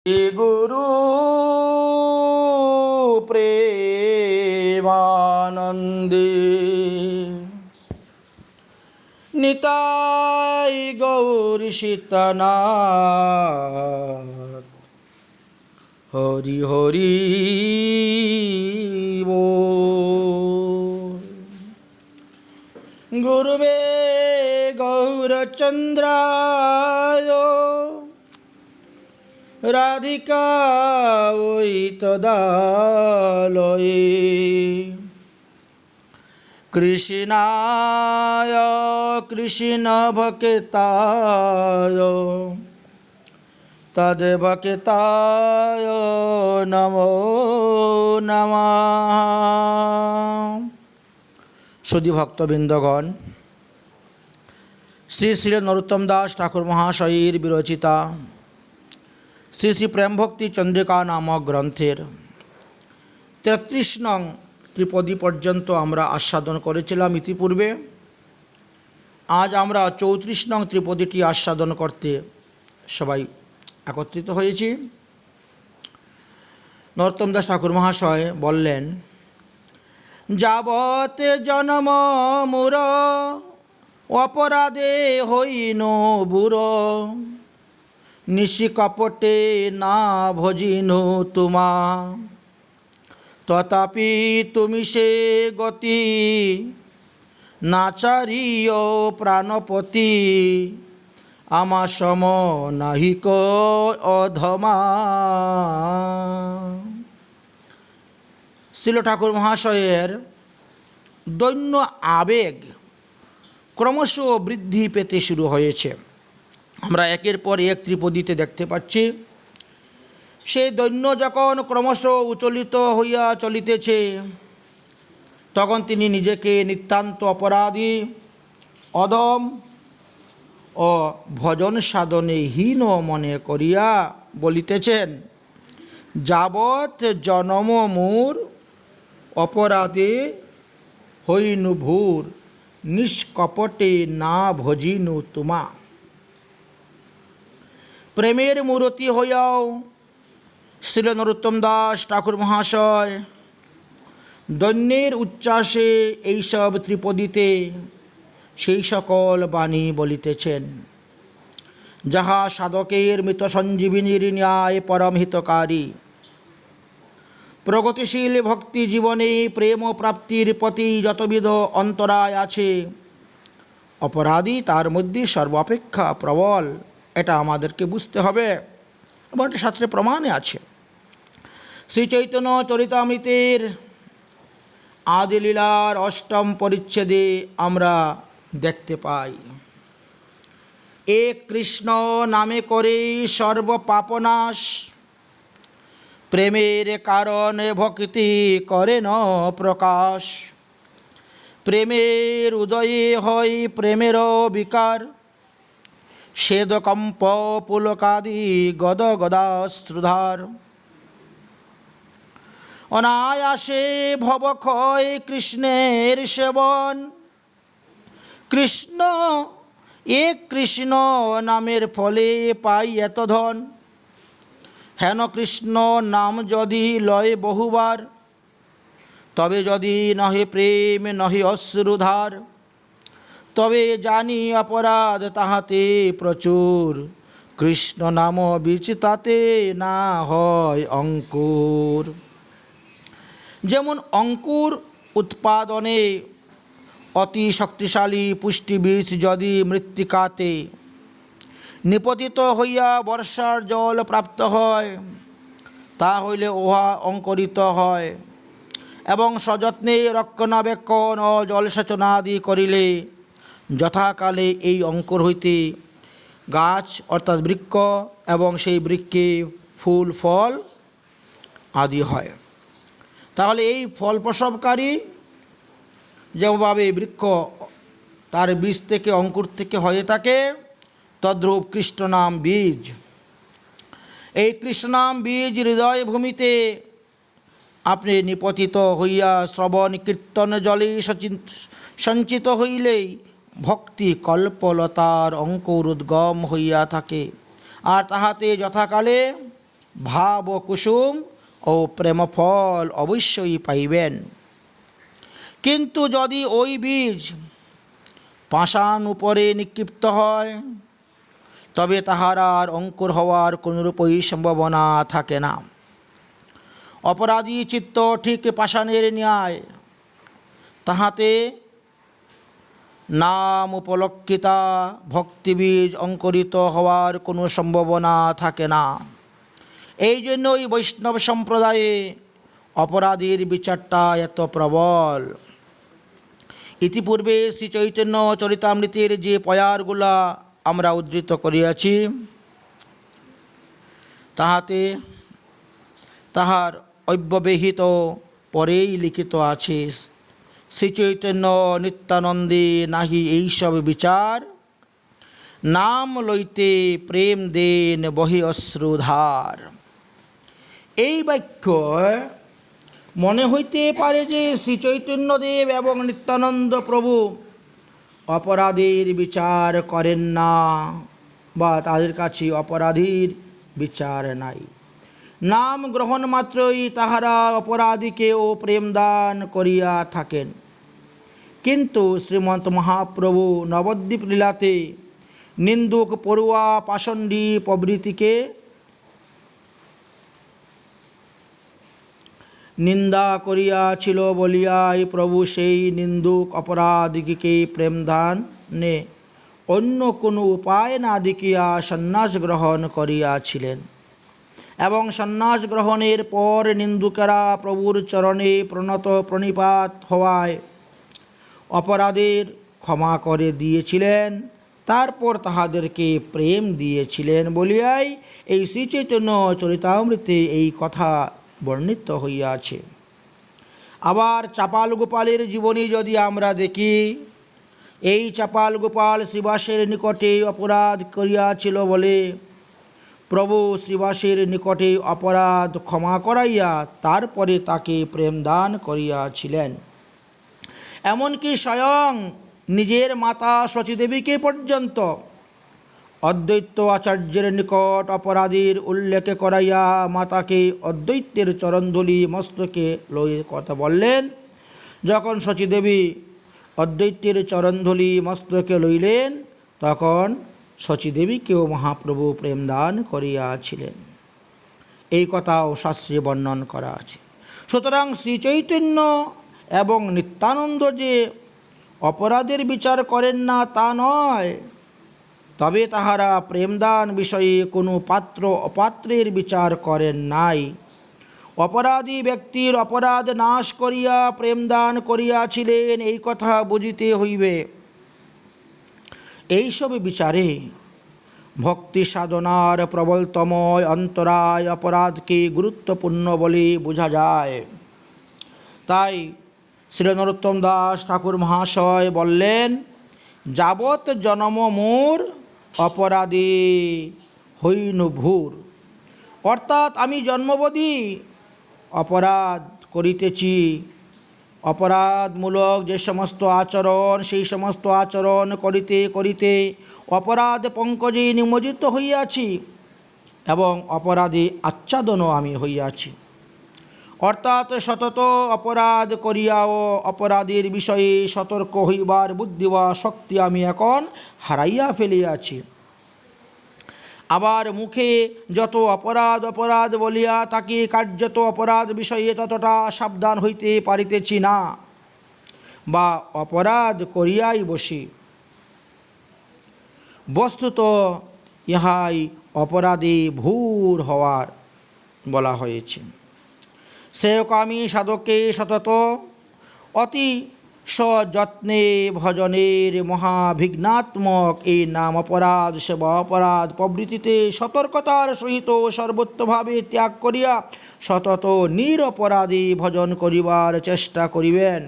শ্রী গুরু প্রেমানন্দে নিতাই গৌর সীতানাথ হরি হরি বল। গুরুবে গৌরচন্দ্রায় রাধিকায় তদালয়ে কৃষ্ণায় কৃষ্ণ ভক্তায় তদ্ভক্তায় নমো নমঃ। সুধী ভক্তবৃন্দগণ, শ্রী শ্রী নরোত্তম দাস ঠাকুর মহাশয়ের বিরচিতা শ্রী শ্রী প্রেমভক্তি চন্দ্রিকা নামক গ্রন্থের ৩৩ নং ত্রিপদী পর্যন্ত আমরা আস্বাদন করেছিলাম ইতিপূর্বে। আজ আমরা ৩৪ নং ত্রিপদীটি আস্বাদন করতে সবাই একত্রিত হয়েছি। নরোত্তম দাস ঠাকুর মহাশয় বললেন, যাবৎ জন্ম মূর অপরাধে হইন বুড়, নিশিকপটে না ভজিনু তোমা, তথাপি তুমি সে গতি নাচারিয় প্রাণপতি, আমা সম নাহিক অধমা। শ্রীল ঠাকুর মহাশয়ের দৈন্য আবেগ ক্রমশ বৃদ্ধি পেতে শুরু হয়েছে। আমরা একের পর এক ত্রিপদীতে দেখতে পাচ্ছি। সেই দৈন্য যখন ক্রমশ উচ্চলিত হইয়া চলিতেছে, তখন তিনি নিজেকে নিতান্ত অপরাধী, অধম ও ভজন সাধনে হীন মনে করিয়া বলিতেছেন, যাবৎ জনম মূর অপরাধে হইনু ভূর, নিষ্কপটে না ভজিনু তোমা। প্রেমের মূরতি হইয়াও শ্রীল নরোত্তম দাস ঠাকুর মহাশয় দৈন্যের উচ্ছ্বাসে এইসব ত্রিপদীতে সেই সকল বাণী বলিতেছেন, যাহা সাধকের মৃত সঞ্জীবিনীর ন্যায় পরম হিতকারী। প্রগতিশীল ভক্তি জীবনে প্রেম প্রাপ্তির প্রতি যতবিধ অন্তরায় আছে, অপরাধী তার মধ্যে সর্বাপেক্ষা প্রবল। এটা আমাদেরকে বুঝতে হবে এবং এটা শাস্ত্রে প্রমাণে আছে। শ্রী চৈতন্য চরিতামৃতের আদিলীলার ৮ম পরিচ্ছেদে আমরা দেখতে পাই, এক কৃষ্ণ নামে করে সর্বপাপনাশ, প্রেমের কারণে ভক্তি করে ন প্রকাশ, প্রেমের উদয়ে হয় প্রেমের বিকার, শ্বেদকম্প পুলকাদি গদ গদাশ্রুধার, অনায়াসে ভবক্ষয় কৃষ্ণের সেবন, কৃষ্ণ এক কৃষ্ণ নামের ফলে পাই এত ধন, হেন কৃষ্ণ নাম যদি লয় বহুবার, তবে যদি নহে প্রেম নহে অশ্রুধার, তবে জানি অপরাধ তাহাতে প্রচুর, কৃষ্ণ নাম বীজ তাতে না হয় অঙ্কুর। যেমন অঙ্কুর উৎপাদনে অতি শক্তিশালী পুষ্টি বীজ যদি মৃত্তিকাতে নিপতিত হইয়া বর্ষার জল প্রাপ্ত হয়, তা হইলে উহা অঙ্কুরিত হয় এবং সযত্নে রক্ষণাবেক্ষণ ও জলসেচনাদি করিলে যথাকালে এই অঙ্কুর হইতে গাছ অর্থাৎ বৃক্ষ এবং সেই বৃক্ষে ফুল ফল আদি হয়। তাহলে এই ফল প্রসবকারী যেভাবে বৃক্ষ তার বীজ থেকে অঙ্কুর থেকে হয়ে থাকে, তদ্রূপ কৃষ্ণনাম বীজ। এই কৃষ্ণনাম বীজ হৃদয় ভূমিতে আপনি নিপতিত হইয়া শ্রবণ কীর্তন জলে সঞ্চিত হইলেই ভক্তি কল্পলতার অঙ্কুর উদ্গম হইয়া থাকে, আর তাহাতে যথাকালে ভাব কুসুম ও প্রেমফল অবশ্যই পাইবেন। কিন্তু যদি ওই বীজ পাষাণ উপরে নিক্ষিপ্ত হয় তবে তাহার আর অঙ্কুর হওয়ার কোনোরূপই সম্ভাবনা থাকে না। অপরাধী চিত্ত ঠিক পাষাণের ন্যায়, তাহাতে নাম উপলক্ষিতা ভক্তিবীজ অঙ্কুরিত হওয়ার কোনো সম্ভাবনা থাকে না। এই জন্যই বৈষ্ণব সম্প্রদায়ে অপরাধীর বিচারটা এত প্রবল। ইতিপূর্বে শ্রী চৈতন্য চরিতামৃতের যে পয়ারগুলা আমরা উদ্ধৃত করিয়াছি, তাহাতে তাহার অব্যবহিত পরেই লিখিত আছে, শ্রীচৈতন্য নিত্যানন্দে নাহি এইসব বিচার, নাম লইতে প্রেম দেন বহি অশ্রুধার। এই বাক্য মনে হইতে পারে যে শ্রীচৈতন্যদেব এবং নিত্যানন্দ প্রভু অপরাধীর বিচার করেন না, বা তাদের কাছে অপরাধীর বিচার নাই। নাম গ্রহণ মাত্রই তাহারা অপরাধীকেও প্রেমদান করিয়া থাকেন। কিন্তু শ্রীমন্ত মহাপ্রভু নবদ্বীপ লীলাতে নিন্দুক, পড়ুয়া, পাষণ্ডী প্রভৃতিকে নিন্দা করিয়াছিল বলিয়াই প্রভু সেই নিন্দুক অপরাধীকে প্রেমদানে অন্য কোনো উপায় না দেখিয়া সন্ন্যাস গ্রহণ করিয়াছিলেন। এবং সন্ন্যাস গ্রহণের পর নিন্দুকেরা প্রভুর চরণে প্রণত প্রণিপাত হওয়ায় অপরাধের ক্ষমা করে দিয়েছিলেন, তারপর তাহাদেরকে প্রেম দিয়েছিলেন বলিয়াই এই শ্রীচৈতন্য চরিতামৃতে এই কথা বর্ণিত হইয়াছে। আবার চাপাল গোপালের জীবনী যদি আমরা দেখি, এই চাপাল গোপাল শ্রীবাসের নিকটে অপরাধ করিয়াছিল বলে প্রভু শ্রীবাসের নিকটে অপরাধ ক্ষমা করাইয়া তারপরে তাকে প্রেমদান করিয়াছিলেন। এমনকি স্বয়ং নিজের মাতা শচীদেবীকে পর্যন্ত অদ্বৈত আচার্যের নিকট অপরাধীর উল্লেখ করাইয়া মাতাকে অদ্বৈতের চরণধূলি মস্তকে লইয়ে কথা বললেন। যখন শচীদেবী অদ্বৈতের চরণধূলি মস্তকে লইলেন, তখন শচীদেবীকেও মহাপ্রভু প্রেমদান করিয়াছিলেন। এই কথাও শাস্ত্রে বর্ণন করা আছে। সুতরাং শ্রীচৈতন্য এবং নিত্যানন্দ যে অপরাধের বিচার করেন না তা নয়, তবে তাহারা প্রেমদান বিষয়ে কোনো পাত্র অপাত্রের বিচার করেন নাই। অপরাধী ব্যক্তির অপরাধ নাশ করিয়া প্রেমদান করিয়াছিলেন, এই কথা বুঝিতে হইবে। এইসব বিচারে ভক্তি সাধনার প্রবলতম অন্তরায় অপরাধকে গুরুত্বপূর্ণ বলে বোঝা যায়। তাই শ্রী নরোত্তম দাস ঠাকুর মহাশয় বললেন, যাবৎ জনম মোর অপরাধী হইনু ভূর। অর্থাৎ আমি জন্মবধি অপরাধ করিতেছি। অপরাধমূলক যে সমস্ত আচরণ, সেই সমস্ত আচরণ করিতে করিতে অপরাধ পঙ্কজে নিমজ্জিত হইয়াছি এবং অপরাধে আচ্ছাদনও আমি হইয়াছি। অর্থাৎ সতত অপরাধ করিয়াও অপরাধের বিষয়ে সতর্ক হইবার বুদ্ধি বা শক্তি আমি এখন হারাইয়া ফেলিয়াছি। আবার মুখে যত অপরাধ অপরাধ বলিয়া তাকে কার্যত অপরাধ বিষয়ে ততটা সাবধান হইতে পারিতেছি না, বা অপরাধ করিয়াই বসি। বস্তুত ইহাই অপরাধে ভূর হওয়ার বলা হয়েছে। শ্রেয়কামী সাধককে সতত অতি সযত্নে ভজনের মহাভিঘ্নাত্মক এই নাম অপরাধ, সেবা অপরাধ প্রভৃতিতে সতর্কতার সহিত সর্বত্রভাবে ত্যাগ করিয়া সতত নিরপরাধী ভজন করিবার চেষ্টা করিবেন।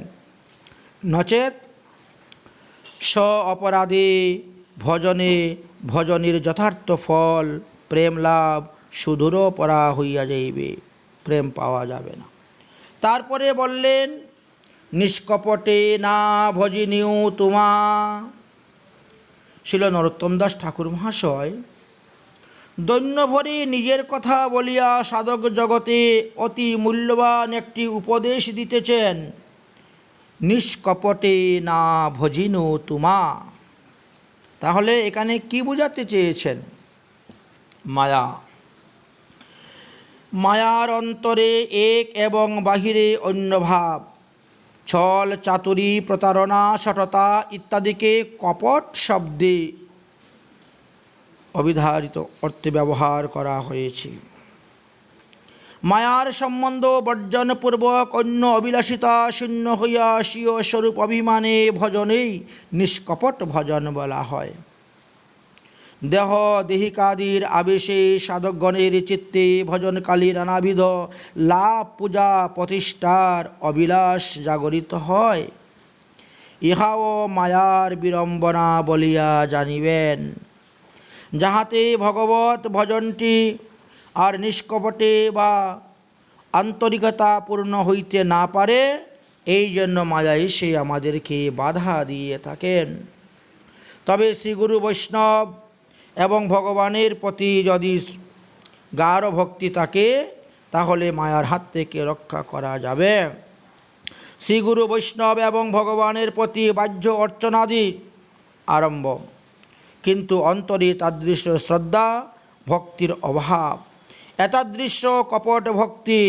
নচেৎ স্ব অপরাধে ভজনের যথার্থ ফল প্রেম লাভ সুদূর পরা হইয়া যাইবে, প্রেম পাওয়া যাবে না। তারপরে বললেন, নিষ্কপটে না ভজিনিউ তোমা। শিল নরোত্তম দাস ঠাকুর মহাশয় দৈন্যভরে নিজের কথা বলিয়া সাধক জগতে অতি মূল্যবান একটি উপদেশ দিতেছেন, নিষ্কপটে না ভজিনু তুমা। তাহলে এখানে কি বোঝাতে চেয়েছেন? মায়া, মায়ার অন্তরে এক এবং বাহিরে অন্য ভাব, ছল চাতুরী প্রতারণা সততা ইত্যাদিকে কপট শব্দে অবিধারিত অর্থে ব্যবহার করা হয়েছে। মায়ার সম্বন্ধ বর্জনপূর্বক অন্য অবিলাসিতা শূন্য হইয়া স্বীয় স্বরূপ অভিমানে ভজনেই নিষ্কপট ভজন বলা হয়। দেহ দেহিকাদির আবেশে সাধকগণের চিত্তে ভজনকালী নানাবিধ লাভ পূজা প্রতিষ্ঠার অবিলাস জাগরিত হয়। ইহাও মায়ার বিড়ম্বনা বলিয়া জানিবেন। যাহাতে ভগবত ভজনটি আর নিষ্কপটে বা আন্তরিকতা পূর্ণ হইতে না পারে, এই জন্য মায়া এসে আমাদেরকে বাধা দিয়ে থাকেন। তবে শ্রীগুরু বৈষ্ণব এবং ভগবানের প্রতি যদি গাঢ় ভক্তি থাকে, তাহলে মায়ার হাত থেকে রক্ষা করা যাবে। শ্রীগুরু বৈষ্ণব এবং ভগবানের প্রতি বাহ্য অর্চনাদি আরম্ভ, কিন্তু অন্তরে তাদৃশ্য শ্রদ্ধা ভক্তির অভাব। এতাদৃশ্য কপট ভক্তি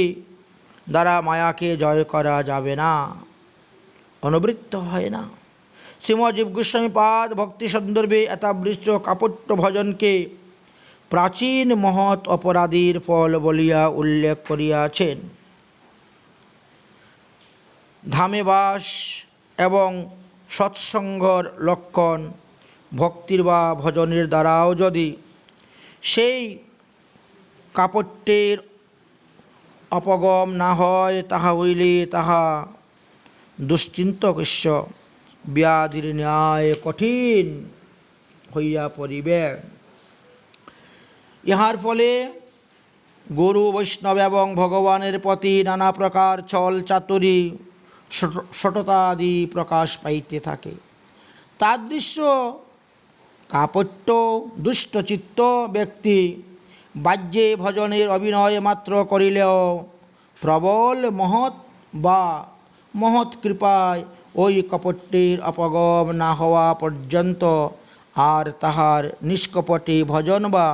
দ্বারা মায়াকে জয় করা যাবে না, অনুবৃত্ত হয় না। শ্রীমজীব গোস্বামীপাদ ভক্তি সন্দর্ভে এতাদৃশ্য কাপট্য ভজনকে প্রাচীন মহৎ অপরাধীর ফল বলিয়া উল্লেখ করিয়াছেন। ধামে বাস এবং সৎসঙ্গর লক্ষণ ভক্তির বা ভজনের দ্বারাও যদি সেই কাপট্যের অপগম না হয়, তাহা হইলে তাহা দুশ্চিন্তকস্য ব্যাধির ন্যায় কঠিন হইয়া পড়িবে। ইহার ফলে গুরু বৈষ্ণব এবং ভগবানের প্রতি নানা প্রকার ছল চাতুরী সততা আদি প্রকাশ পাইতে থাকে। তাদৃশ্য কাপট্য দুষ্টচিত্ত ব্যক্তি বাহ্যে ভজনের অভিনয় মাত্র করিলেও প্রবল মহৎ বা মহৎ কৃপায় ওই কপট্যের অপগম না হওয়া পর্যন্ত আর তাহার নিষ্কপটে ভজন বা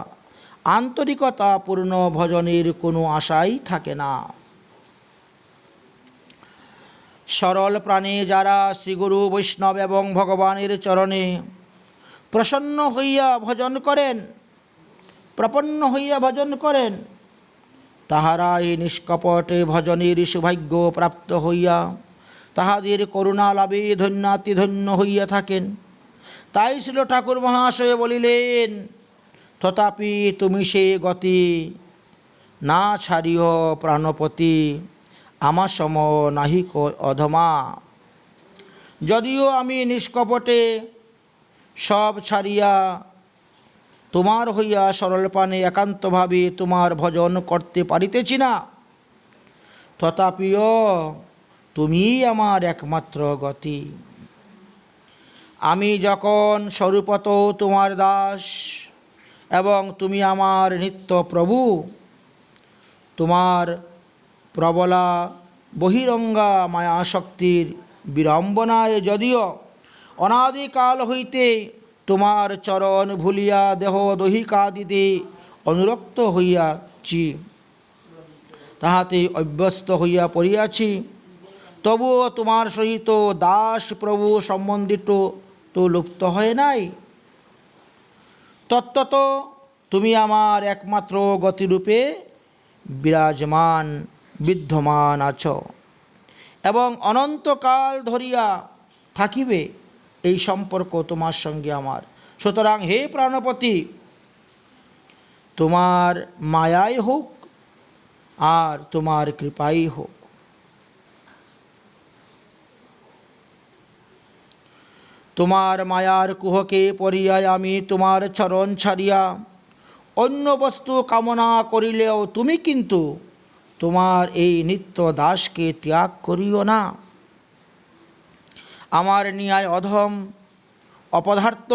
আন্তরিকতাপূর্ণ ভজনের কোনো আশাই থাকে না। সরল প্রাণে যারা শ্রীগুরু বৈষ্ণব এবং ভগবানের চরণে প্রসন্ন হইয়া ভজন করেন, প্রপন্ন হইয়া ভজন করেন, তাহারা এই নিষ্কপটে ভজনের সৌভাগ্য প্রাপ্ত হইয়া তাহাদের করুণা লাভে ধন্যাতিধন্য হইয়া থাকেন। তাই শ্রীল ঠাকুর মহাশয় বলিলেন, তথাপি তুমি সে গতি না ছাড়িও প্রাণপতি, আমা সম নাহিক অধমা। যদিও আমি নিষ্কপটে সব ছাড়িয়া তোমার হইয়া সরল প্রাণে একান্তভাবে তোমার ভজন করতে পারিতেছি না, তথাপিও তুমিই আমার একমাত্র গতি। আমি যখন স্বরূপত তোমার দাস এবং তুমি আমার নিত্য প্রভু, তোমার প্রবলা বহিরঙ্গা মায়াশক্তির বিড়ম্বনায় যদিও অনাদিকাল হইতে তোমার চরণ ভুলিয়া দেহ দৈহিকাদিতে অনুরক্ত হইয়াছি, তাহাতে অভ্যস্ত হইয়া পড়িয়াছি, তবুও তোমার সহিত দাস প্রভু সম্বন্ধিত তো লুপ্ত হয় নাই। তত্ত্বত তুমি আমার একমাত্র গতিরূপে বিরাজমান বিদ্যমান আছ এবং অনন্তকাল ধরিয়া থাকিবে, এই সম্পর্ক তোমার সঙ্গে আমার। সুতরাং হে প্রাণপতি, তোমার মায়াই হোক আর তোমার কৃপাই হোক। তোমার মায়ার কুহকে পড়িয়া আমি তোমার চরণ ছাড়িয়া অন্য বস্তু কামনা করিলেও তুমি কিন্তু তোমার এই নিত্য দাসকে ত্যাগ করিও না। আমার ন্যায় অধম অপদার্থ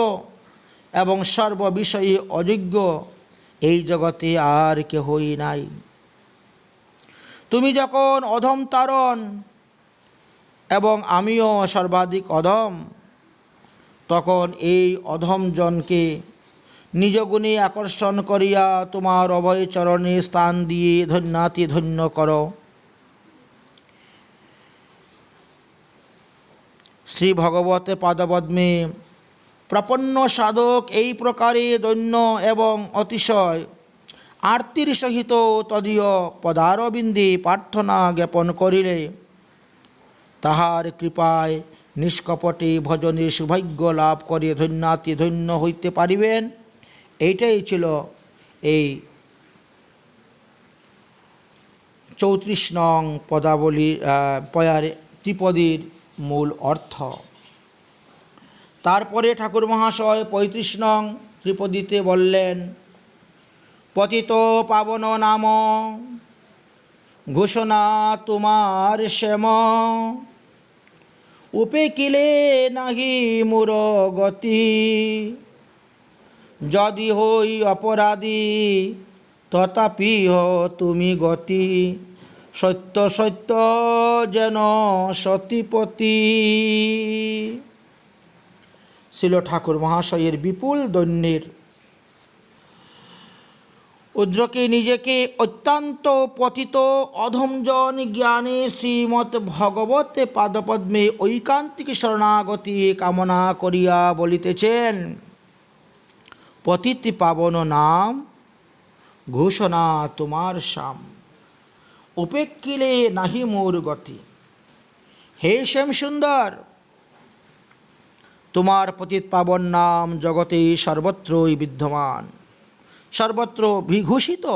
এবং সর্ববিষয়ে অযোগ্য এই জগতে আর কেহই নাই। তুমি যখন অধম তারণ এবং আমিও সর্বাধিক অধম, তখন এই অধমজনকে নিজ গুণে আকর্ষণ করিয়া তোমার অভয় চরণে স্থান দিয়ে ধন্যাতি ধন্য করো। শ্রী ভগবতে পাদপদ্মে প্রপন্ন সাধক এই প্রকারে দৈন্য এবং অতিশয় আরতির সহিত তদীয় পদারবিন্দে প্রার্থনা জ্ঞাপন করিলে তাহার কৃপায় নিষ্কপটে ভজনে সৌভাগ্য লাভ করে ধন্যাতি ধন্য হইতে পারিবেন। এইটাই ছিল এই ৩৪ নং পদাবলী পয়ার ত্রিপদীর মূল অর্থ। তারপরে ঠাকুর মহাশয় ৩৫ নং ত্রিপদীতে বললেন, পতিত পাবন নাম ঘোষণা তোমার শ্যাম, উপেকিলে নাহি মোর গতি, যদি হই অপরাধী তথাপিহ তুমি গতি, সত্য সত্য যেন সতীপতি। ছিল ঠাকুর মহাশয়ের বিপুল দৈন্যের উদ্রকে নিজেকে অত্যন্ত পতিত অধমজন জ্ঞানে শ্রীমৎ ভগবতে পাদপদ্মে ঐকান্তিক শরণাগতি কামনা করিয়া বলিতেছেন, পতিত পাবন নাম ঘোষণা তোমার শ্যাম, উপেক্ষিলে নাহি মোর গতি। হে শ্যাম সুন্দর, তোমার পতিত পাবন নাম জগতে সর্বত্রই বিদ্যমান, সর্বত্র বিঘোষিত।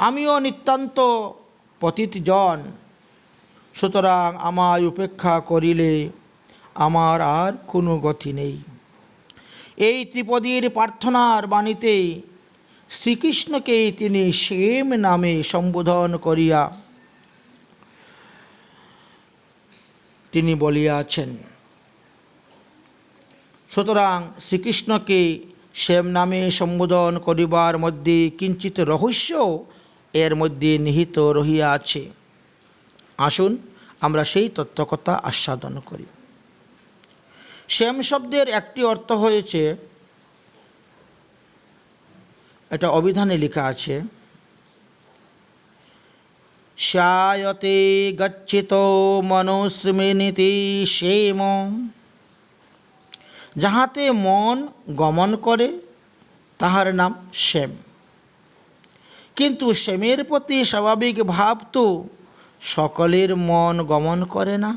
আমিও নিতান্ত পতিত জন, সুতরাং আমায় উপেক্ষা করিলে আমার আর কোনো গতি নেই। এই ত্রিপদীর প্রার্থনার বাণীতে শ্রীকৃষ্ণকে তিনি শ্যাম নামে সম্বোধন করিয়া তিনি বলিয়াছেন। সুতরাং শ্রীকৃষ্ণকে শ্যাম নামে সম্বোধন করিবার মধ্যে কিঞ্চিত রহস্য এর মধ্যে নিহিত রহিয়াছে। আসুন আমরা সেই তত্ত্বকথা আস্বাদন করি। শ্যাম শব্দের একটি অর্থ হয়েছে, এটা অভিধানে লেখা আছে, শ্যায়তে গচ্ছিত মনুস্মৃতি শ্যাম, যাহাতে মন গমন করে তাহার নাম শ্যাম। কিন্তু শ্যামের প্রতি স্বাভাবিক ভাব তো সকলের মন গমন করে না।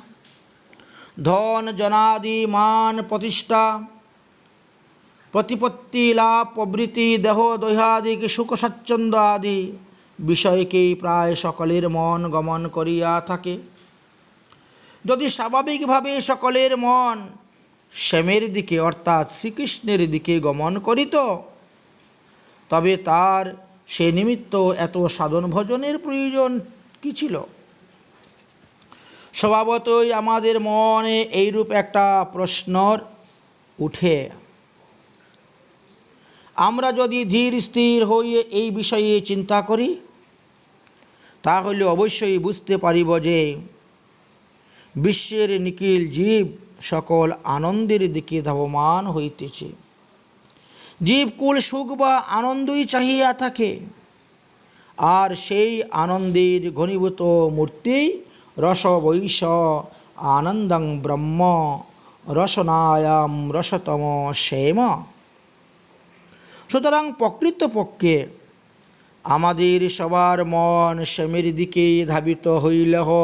ধন জনাদি মান প্রতিষ্ঠা প্রতিপত্তি লাভ প্রবৃত্তি দেহ দৈহাদিক সুখ স্বাচ্ছন্দ্য আদি বিষয়কেই প্রায় সকলের মন গমন করিয়া থাকে। যদি স্বাভাবিকভাবে সকলের মন শ্যামের দিকে অর্থাৎ শ্রীকৃষ্ণের দিকে গমন করিত, তবে তার সে নিমিত্ত এত সাধন ভজনের প্রয়োজন কি ছিল? স্বভাবতই আমাদের মনে এইরূপ একটা প্রশ্ন উঠে। আমরা যদি ধীর স্থির হয়ে এই বিষয়ে চিন্তা করি, তাহলে অবশ্যই বুঝতে পারিব যে বিশ্বের নিখিল জীব সকল আনন্দের দিকে ধাবমান হইতেছে। জীবকুল সুখ বা আনন্দই চাহিয়া থাকে, আর সেই আনন্দের ঘনীভূত মূর্তি রসবৈষ আনন্দং ব্রহ্ম রসনায়াম রসতম শ্যাম। সুতরাং প্রকৃতপক্ষে আমাদের সবার মন শ্যামের দিকে ধাবিত হইলেও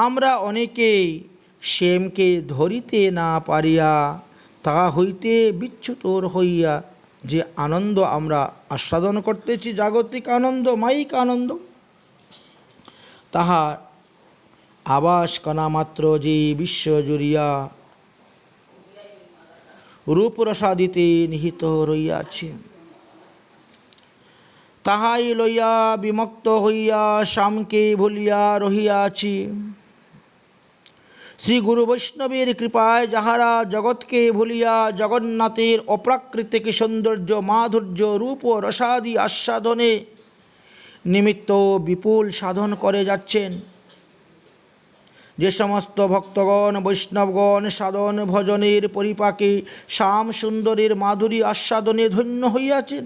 আমরা অনেকেই শ্যামকে ধরিতে না পারিয়া তাহা হইতে বিচ্যুত হইয়া যে আনন্দ আমরা আস্বাদন করতেছি, জাগতিক আনন্দ, মায়িক আনন্দ, তাহার আবাস কণামাত্র যে বিশ্ব জুড়িয়া রূপরসাদিতে নিহিত রহিয়াছে, তাহাই লইয়া বিমুক্ত হইয়া শ্যামকে ভুলিয়া রহিয়াছি। শ্রী গুরু বৈষ্ণবের কৃপায় যাহারা জগৎকে ভুলিয়া জগন্নাথের অপ্রাকৃতিক সৌন্দর্য মাধুর্য রূপ ও রসাদি আস্বাদনে নিমিত্ত বিপুল সাধন করে যাচ্ছেন, যে সমস্ত ভক্তগণ বৈষ্ণবগণ সাধন ভজনের পরিপাকে শ্যাম সুন্দরের মাধুরী আস্বাদনে ধন্য হইয়াছেন,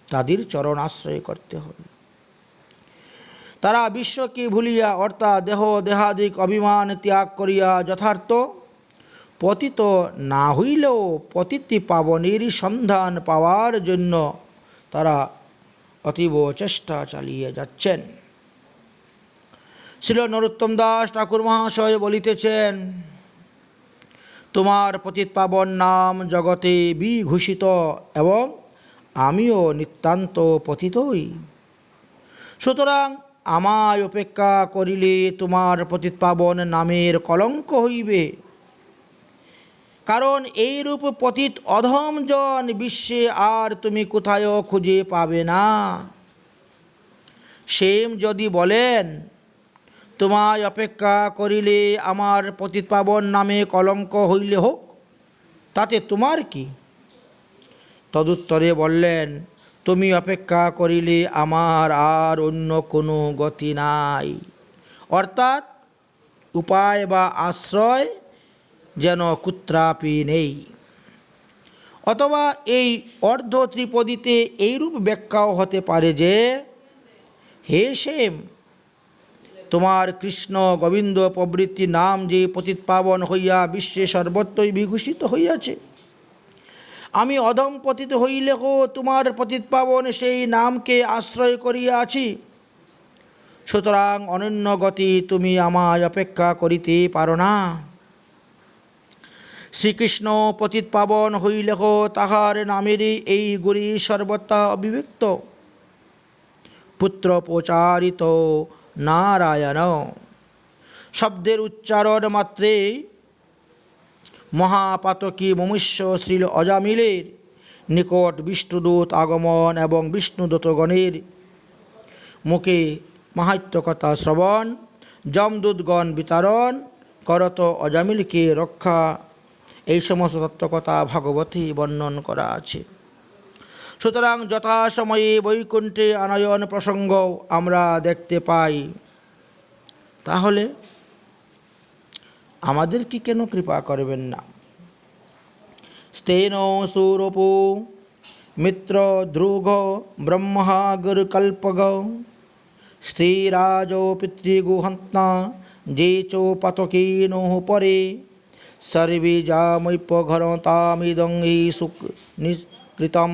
তাদের চরণ আশ্রয় করতে হবে। তারা বিশ্বকে ভুলিয়া অর্থাৎ দেহ দেহাদিক অভিমান ত্যাগ করিয়া যথার্থ পতিত না হইলেও পতিতি পাবনের সন্ধান পাওয়ার জন্য তারা অতীব চেষ্টা চালিয়ে যাচ্ছেন। শ্রীল নরোত্তম দাস ঠাকুর মহাশয় বলিতেছেন, তোমার পতিত পাবন নাম জগতে বিঘোষিত এবং আমিও নিতান্ত পতিতই। সুতরাং আমায় উপেক্ষা করিলে তোমার পতিত পাবন নামের কলঙ্ক হইবে, কারণ এইরূপ পতিত অধম জন বিশ্বে আর তুমি কোথায়ও খুঁজে পাবে না। সেম যদি বলেন, তোমায় অপেক্ষা করিলে আমার পতিত পাবন নামে কলঙ্ক হইলে হোক, তাতে তোমার কি? তদুত্তরে বললেন, তুমি অপেক্ষা করিলে আমার আর অন্য কোনো গতি নাই, অর্থাৎ উপায় বা আশ্রয় যেন কুত্রাপি নেই। অথবা এই অর্ধ ত্রিপদীতে এইরূপ ব্যাখ্যাও হতে পারে যে, হে সেম, তোমার কৃষ্ণ গোবিন্দ প্রভৃতি নাম যে পতিত পাবন হইয়া বিশ্বে সর্বত্রই বিভূষিত হইয়াছে, আমি অধম পতিত হইলেও তোমার পতিত পাবন সেই নামকে আশ্রয় করিয়া আছি। সুতরাং অনন্য গতি তুমি আমায় অপেক্ষা করিতে পারো না। শ্রীকৃষ্ণ পতিত পাবন হইলেও তাহার নামেরই এই গুরি সর্বতা অবিব্যক্ত। পুত্র প্রচারিত নারায়ণ শব্দের উচ্চারণ মাত্রে মহাপাতকী মনুষ্য শ্রীল অজামিলের নিকট বিষ্ণুদূত আগমন এবং বিষ্ণুদূতগণের মুখে মাহাত্ম্যকথা শ্রবণ, যমদূতগণ বিতরণ করত অজামিলকে রক্ষা, এই সমস্ত তত্ত্বকথা ভাগবতী বর্ণন করা আছে। সুতরাং যথাসময়ে বৈকুণ্ঠে আনয়ন প্রসঙ্গ আমরা দেখতে পাই। তাহলে আমাদের কি কেন কৃপা করবেন না? স্তেন সৌরপ মিত্র ধ্রুগ ব্রহ্মা গুরুকল্পগ স্ত্রীরাজ পিতৃগুহন্তা যে চো পাতকীনো পরে সর্বে জামৈপঘরতামিদং এই সুখ নিষ্কৃতম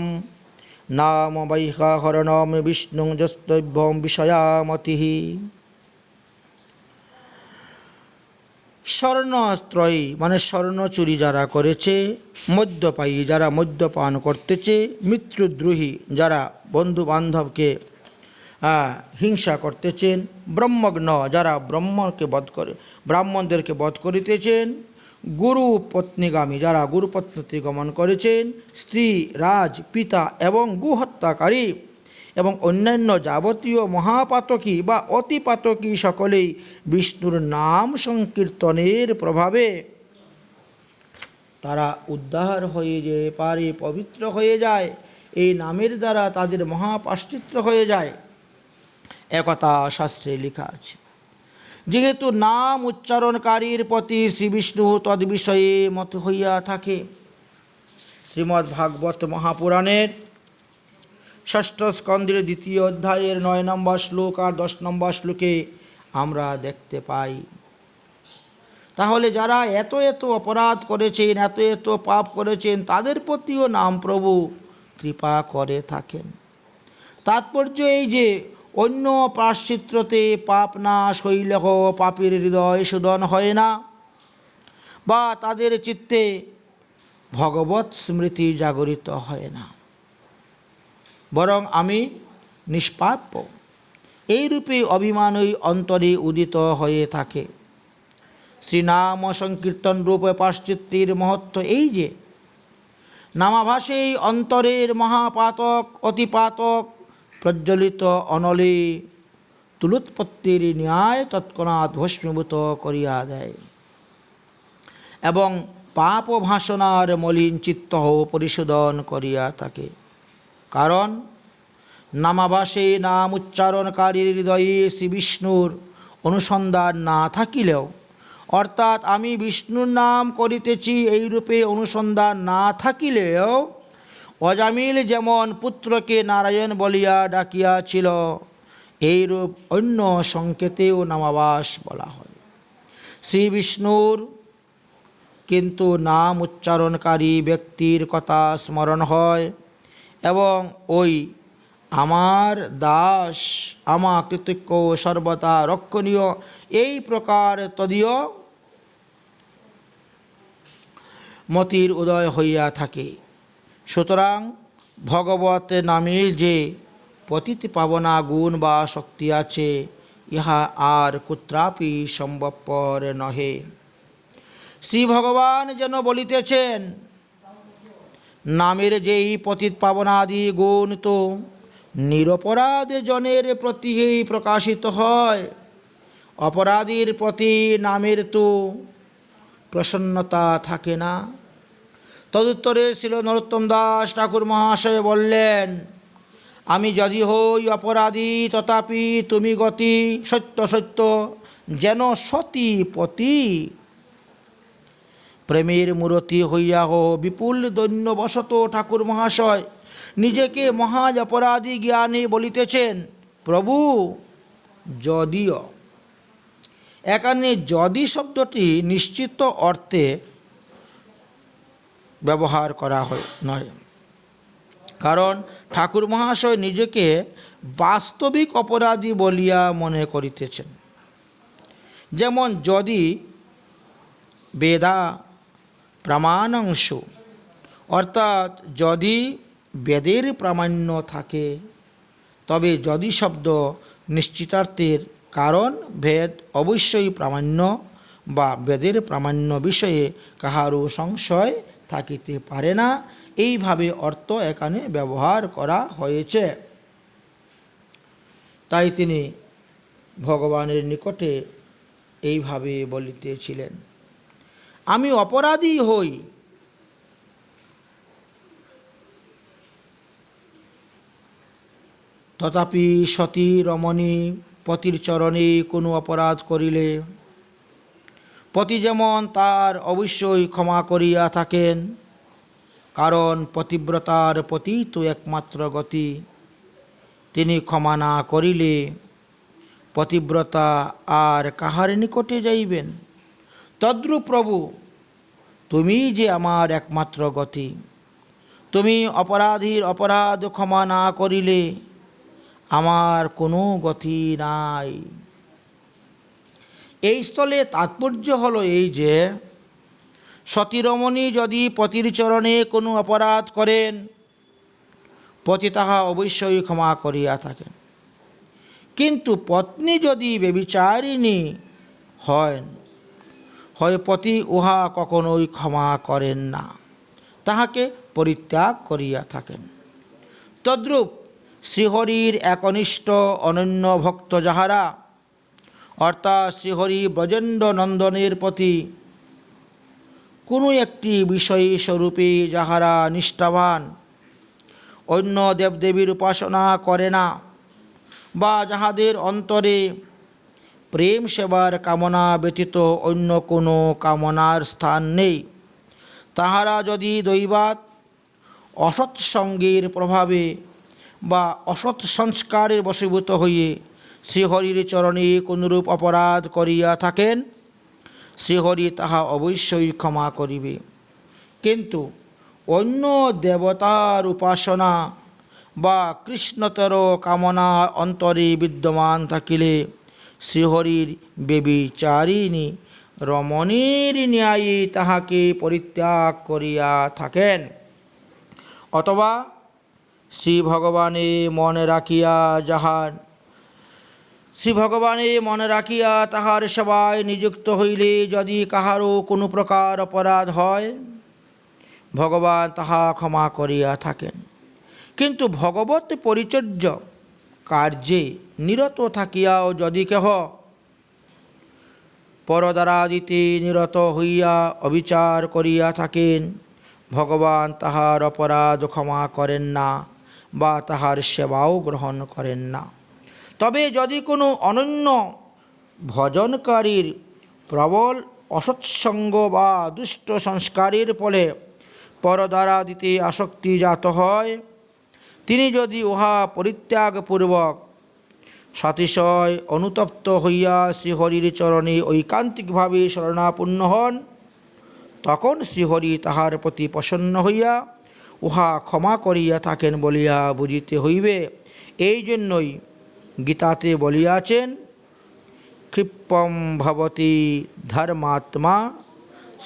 নাম বৈহাহরণম বিষ্ণু যস্তভ্যম বিষয়ামতি। স্বর্ণস্ত্রয়ী মানে স্বর্ণচুরি যারা করেছে, মদ্যপায়ী যারা মদ্যপান করতেছে, মৃত্যুদ্রোহী যারা বন্ধু বান্ধবকে হিংসা করতেছেন, ব্রহ্মজ্ঞ যারা ব্রাহ্মণদেরকে বধ করিতেছেন, গুরু পত্নীগামী যারা গুরুপত্নী গমন করেছেন, স্ত্রী, রাজ, পিতা এবং গোহত্যাকারী এবং অন্যান্য যাবতীয় মহাপাতকী বা অতিপাতকী সকলেই বিষ্ণুর নাম সংকীর্তনের প্রভাবে তারা উদ্ধার হয়ে যেতে পারে, পবিত্র হয়ে যায়। এই নামের দ্বারা তাদের মহাপাশ্চিত্য হয়ে যায়, একথা শাস্ত্রে লেখা আছে। যেহেতু নাম উচ্চারণকারীর প্রতি শ্রী বিষ্ণু তদ্বিষয়ে মত হইয়া থাকে, শ্রীমদ্ ভাগবত মহাপুরাণের ষষ্ঠ স্কন্দের 2য় অধ্যায়ের 9 নম্বর শ্লোক আর 10 নম্বর শ্লোকে আমরা দেখতে পাই। তাহলে যারা এত এত অপরাধ করেছেন, এত এত পাপ করেছেন, তাদের প্রতিও নাম প্রভু কৃপা করে থাকেন। তাৎপর্য এই যে অন্য প্রায়শ্চিত্ততে পাপ নাশ হইলেও পাপীর হৃদয় শোধন হয় না, বা তাদের চিত্তে ভগবৎ স্মৃতি জাগরিত হয় না, বরং আমি নিষ্পাপ্য এইরূপে অভিমানই অন্তরে উদিত হয়ে থাকে। শ্রীনাম সংকীর্তন রূপে প্রায়শ্চিত্তের মহত্ব এই যে নামাভাসেই অন্তরের মহাপাতক অতিপাতক প্রজ্বলিত অনলে তুলোৎপত্তির ন্যায় তৎক্ষণাৎ ভস্মীভূত করিয়া দেয়। এবং পাপ ভাসনার মলিন চিত্ত পরিশোধন করিয়া থাকে। কারণ নামাবাসে নাম উচ্চারণকারীর হৃদয়ে শ্রী বিষ্ণুর অনুসন্ধান না থাকিলেও, অর্থাৎ আমি বিষ্ণুর নাম করিতেছি এইরূপে অনুসন্ধান না থাকিলেও, অজামিল যেমন পুত্রকে নারায়ণ বলিয়া ডাকিয়াছিল, এইরূপ অন্য সংকেতেও নামাবাস বলা হয়। শ্রী বিষ্ণুর কিন্তু নাম উচ্চারণকারী ব্যক্তির কথা স্মরণ হয় এবং ওই আমার দাস আমা কৃতজ্ঞ সর্বদা রক্ষণীয় এই প্রকার তদীয় মতির উদয় হইয়া থাকে। সুতরাং ভগবত নামে যে পতিত পাবনা গুণ বা শক্তি আছে, ইহা আর কুত্রাপি সম্ভবপর নহে। শ্রী ভগবান যেন বলিতেছেন, নামের যেই পতিত পাবনাদি গুণ তো নিরপরাধ জনের প্রতি প্রকাশিত হয়, অপরাধীর প্রতি নামের তো প্রসন্নতা থাকে না। তদুত্তরে শ্রীল নরোত্তম দাস ঠাকুর মহাশয় বললেন, আমি যদি হই অপরাধী, তথাপি তুমি গতি সত্য সত্য যেন সতী পতি। প্রেমের মূরতি হইয়া হো বিপুল দৈন্যবশত ঠাকুর মহাশয় নিজেকে মহাজ অপরাধী জ্ঞানে বলিতেছেন, প্রভু যদিও। এখানে যদি শব্দটি নিশ্চিত অর্থে ব্যবহার করা হয় নয়, কারণ ঠাকুর মহাশয় নিজেকে বাস্তবিক অপরাধী বলিয়া মনে করিতেছেন। যেমন যদি বেদা প্রামাণাংশ, অর্থাৎ যদি বেদের প্রামাণ্য থাকে, তবে যদি শব্দ নিশ্চিতার্থের, কারণ ভেদ অবশ্যই প্রামাণ্য বা বেদের প্রামাণ্য বিষয়ে কাহারও সংশয় থাকিতে পারে না। এইভাবে অর্থ এখানে ব্যবহার করা হয়েছে। তাই তিনি ভগবানের নিকটে এইভাবে বলিতেছিলেন, আমি অপরাধী হই, তথাপি সতী রমণী পতির চরণে কোনো অপরাধ করিলে পতি যেমন তার অবশ্যই ক্ষমা করিয়া থাকেন, কারণ পতিব্রতার পতি তো একমাত্র গতি। তিনি ক্ষমা না করিলে পতিব্রতা আর কাহার নিকটে যাইবেন। তদ্রূপ প্রভু, তুমি যে আমার একমাত্র গতি, তুমি অপরাধীর অপরাধ ক্ষমা না করিলে আমার কোনো গতি নাই। এই স্থলে তাৎপর্য হলো এই যে, সতীরমণী যদি পতির চরণে কোনো অপরাধ করেন, পতি তাহা অবশ্যই ক্ষমা করিয়া থাকেন। কিন্তু পত্নী যদি ব্যভিচারিণী হয়, পতি উহা কখনোই ক্ষমা করেন না, তাহাকে পরিত্যাগ করিয়া থাকেন। তদ্রূপ শ্রীহরির একনিষ্ঠ অনন্য ভক্ত যাহারা, অর্থাৎ শ্রীহরি ব্রজেন্দ্র নন্দনের প্রতি কোনো একটি বিষয় স্বরূপে যাহারা নিষ্ঠাবান, অন্য দেবদেবীর উপাসনা করে না, বা যাহাদের অন্তরে প্রেম সেবার কামনা ব্যতীত অন্য কোনো কামনার স্থান নেই, তাহারা যদি দৈবাৎ অসৎসঙ্গের প্রভাবে বা অসৎ সংস্কারের বশীভূত হইয়ে শ্রীহরির চরণে কোনরূপ অপরাধ করিয়া থাকেন, শ্রীহরি তাহা অবশ্যই ক্ষমা করিবে। কিন্তু অন্য দেবতার উপাসনা বা কৃষ্ণতর কামনা অন্তরে বিদ্যমান থাকিলে শ্রীহরির ব্যভিচারিণী রমণীর ন্যায়ী তাহাকে পরিত্যাগ করিয়া থাকেন। অথবা শ্রী ভগবানে মনে রাখিয়া তাহার সেবায় নিযুক্ত হইলে যদি কাহারও কোনো প্রকার অপরাধ হয়, ভগবান তাহা ক্ষমা করিয়া থাকেন। কিন্তু ভগবত পরিচর্য কার্যে নিরত থাকিয়াও যদি কেহ পরদ্বারাদিতে নিরত হইয়া অবিচার করিয়া থাকেন, ভগবান তাহার অপরাধ ক্ষমা করেন না বা তাহার সেবাও গ্রহণ করেন না। তবে যদি কোনো অনন্য ভজনকারীর প্রবল অসৎসঙ্গ বা দুষ্ট সংস্কারের ফলে পরদ্বারাদিতে আসক্তি জাত হয়, তিনি যদি উহা পরিত্যাগপূর্বক সাতিশয় অনুতপ্ত হইয়া শ্রীহরির চরণে ঐকান্তিকভাবে শরণাপন্ন হন, তখন শ্রীহরি তাহার প্রতি প্রসন্ন হইয়া উহা ক্ষমা করিয়া থাকেন বলিয়া বুঝিতে হইবে। এই জন্যই গীতাতে বলিয়াছেন, ক্ষিপ্পম ভবতি ধর্মাত্মা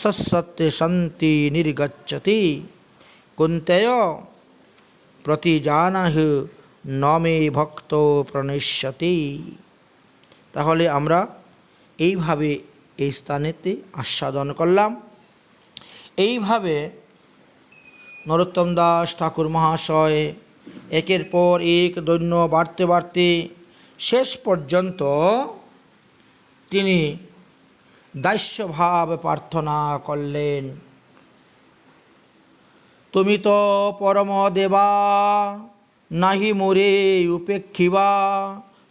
সৎসত্য শান্তি নির্গচ্ছতি কুন্তেয় প্রতিজানাহি নমে ভক্ত প্রণশ্যতি। তাহলে আমরা এইভাবে এই স্থানেতে আস্বাদন করলাম। এইভাবে নরোত্তম দাস ঠাকুর মহাশয় একের পর এক দৈন্য বাড়তে বাড়তে শেষ পর্যন্ত তিনি দাস্যভাব প্রার্থনা করলেন। তুমি তো পরম দেবা, নাহি মোরে উপেক্ষিবা,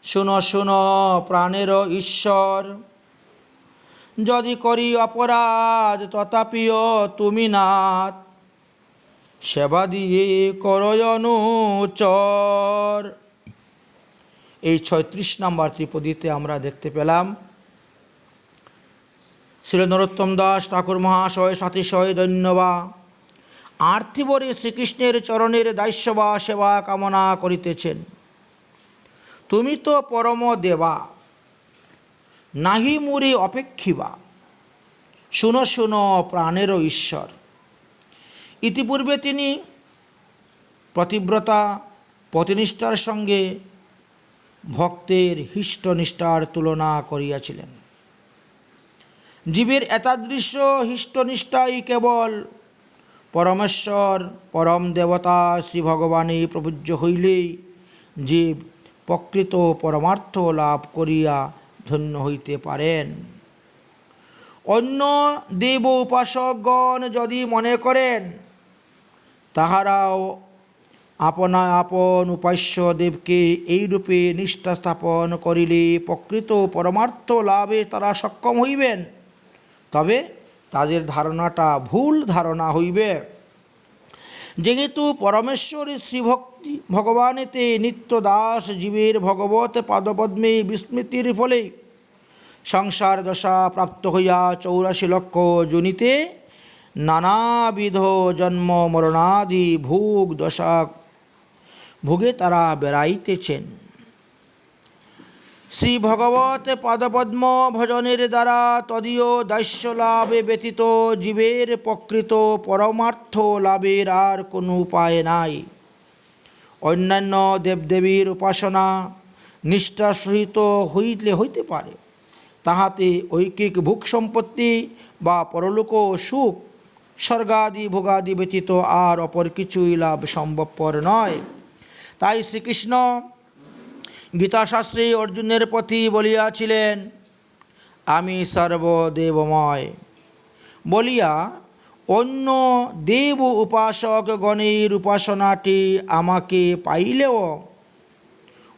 শুনো শুনো প্রাণের ঈশ্বর, যদি করি অপরাধ তথাপিও তুমি নাথ, সেবা দিয়ে করয় অনুচর। এই ৩৬ নম্বর ত্রিপদীতে আমরা দেখতে পেলাম শ্রী নরোত্তম দাস ঠাকুর মহাশয় সাতিশয় ধন্যবা আর্থিবরে শ্রীকৃষ্ণের চরণের দাস্য বা সেবা কামনা করিতেছেন। তুমি তো পরম দেবা, নাহি মুরে অপেক্ষিবা, শুনো শুনো প্রাণেরও ঈশ্বর। ইতিপূর্বে তিনি পতিব্রতা পতিনিষ্ঠার সঙ্গে ভক্তের হিষ্টনিষ্ঠার তুলনা করিয়াছিলেন। জীবের এতাদৃশ হিষ্টনিষ্ঠাই কেবল পরমেশ্বর পরম দেবতা শ্রী ভগবানে প্রপূজ্য হইলেই জীব প্রকৃত পরমার্থ লাভ করিয়া ধন্য হইতে পারেন। অন্য দেব উপাসকগণ যদি মনে করেন তাহারাও আপনা আপন উপাস্য দেবকে এইরূপে নিষ্ঠা স্থাপন করিলে প্রকৃত পরমার্থ লাভে তারা সক্ষম হইবেন, তবে তাদের ধারণাটা ভুল ধারণা হইবে। যেহেতু পরমেশ্বর শ্রীভক্তি ভগবানেতে নিত্য দাস জীবের ভগবত পাদপদ্মে বিস্মৃতির ফলে সংসার দশা প্রাপ্ত হইয়া ৮৪ লক্ষ যোনিতে নানাবিধ জন্ম মরণাদি ভোগ দশা ভোগে তারা বেড়াইতেছেন। শ্রী ভগবত পাদপদ্ম ভজনের দ্বারা তদীয় দাস্য লাভে ব্যতীত জীবের প্রকৃত পরমার্থ লাভের আর কোনো উপায় নাই। অন্যান্য দেবদেবীর উপাসনা নিষ্ঠার সহিত হইতে পারে, তাহাতে ঐকিক ভোগ সম্পত্তি বা পরলোক সুখ স্বর্গাদি ভোগাদি ব্যতীত আর অপর কিছুই লাভ সম্ভবপর নয়। তাই শ্রীকৃষ্ণ গীতাশাস্ত্রে অর্জুনের প্রতি বলিয়াছিলেন, আমি সর্বদেবময় বলিয়া অন্য দেব উপাসক গণের উপাসনাটি আমাকে পাইলেও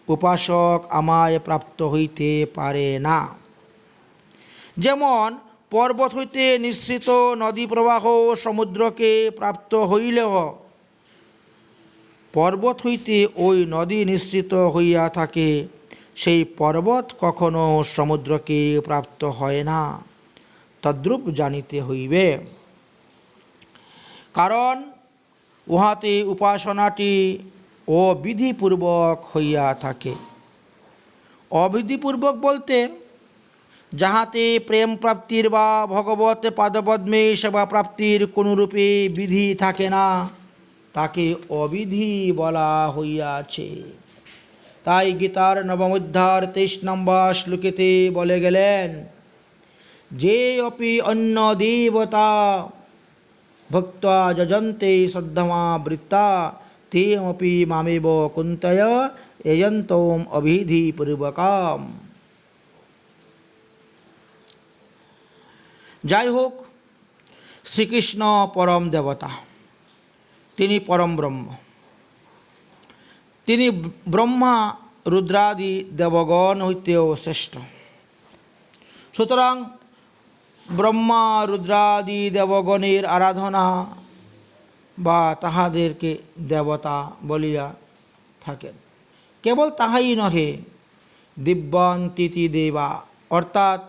উপাসক আমায় প্রাপ্ত হইতে পারে না। যেমন পর্বত হইতে নিঃসৃত নদী প্রবাহ সমুদ্রকে প্রাপ্ত হইলেও পর্বত হইতে ওই নদী নিঃসৃত হইয়া থাকে, সেই পর্বত কখনো সমুদ্রকে প্রাপ্ত হয় না। তদ্রূপ জানিতে হইবে। কারণ উহাতে উপাসনাটি অবিধিপূর্বক হইয়া থাকে। অবিধিপূর্বক বলতে যাহাতে প্রেম প্রাপ্তির বা ভগবত পাদপদ্মে সেবা প্রাপ্তির কোনরূপে বিধি থাকে না, তাকে অবিধি বলা হইয়াছে। তাই গীতার নবম অধ্যায়ের ২৩ নম্বর শ্লোকেতে বলে গেলেন, যে অপি অন্য দেবতা ভক্ত্বা যজন্তে শ্রদ্ধমা বৃত্তা তেমপি মামেব কুন্তয় এজন্তম অবিধি পূর্বকাম। যাই হোক, শ্রীকৃষ্ণ পরম দেবতা, তিনি পরম ব্রহ্ম, তিনি ব্রহ্মা রুদ্রাদি দেবগণ হইতেও শ্রেষ্ঠ। সুতরাং ব্রহ্মা রুদ্রাদি দেবগণের আরাধনা বা তাহাদেরকে দেবতা বলিয়া থাকেন। কেবল তাহাই নহে, দিব্যান্তিতি দেবা, অর্থাৎ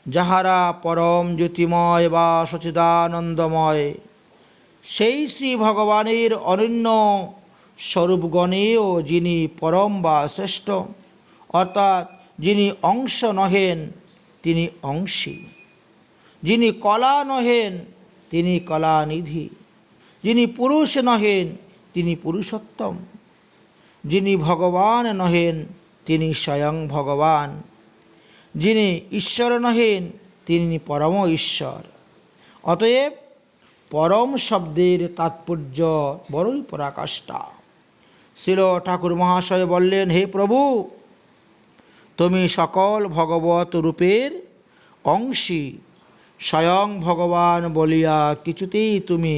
যাহারা পরম জ্যোতিময় বা সচিদানন্দময়, সেই শ্রী ভগবানের অনন্য স্বরূপগণেও যিনি পরম বা শ্রেষ্ঠ, অর্থাৎ যিনি অংশ নহেন তিনি অংশী, যিনি কলা নহেন তিনি কলানিধি, যিনি পুরুষ নহেন তিনি পুরুষোত্তম, যিনি ভগবান নহেন তিনি স্বয়ং ভগবান, যিনি ঈশ্বর নহেন তিনি পরম ঈশ্বর। অতএব পরম শব্দের তাৎপর্য বড়ই পরাকাষ্ঠা। শ্রীল ঠাকুর মহাশয় বললেন, হে প্রভু, তুমি সকল ভগবত রূপের অংশী, স্বয়ং ভগবান বলিয়া কিছুতেই তুমি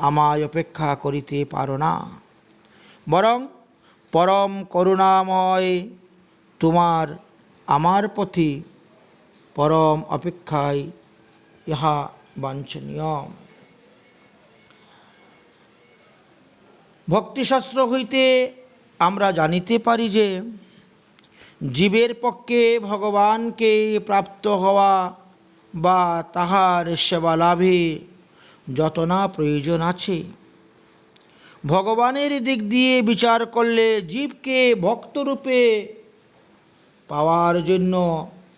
আমায় অপেক্ষা করিতে পারো না, বরং পরম করুণাময় তোমার আমার প্রতি পরম অপেক্ষায় ইহা বাঞ্ছনীয়। ভক্তিশাস্ত্র হইতে আমরা জানিতে পারি যে জীবের পক্ষে ভগবানকে প্রাপ্ত হওয়া বা তাহার সেবা লাভে যত না প্রয়োজন আছে, ভগবানের দিক দিয়ে বিচার করলে জীবকে ভক্তরূপে পাওয়ার জন্য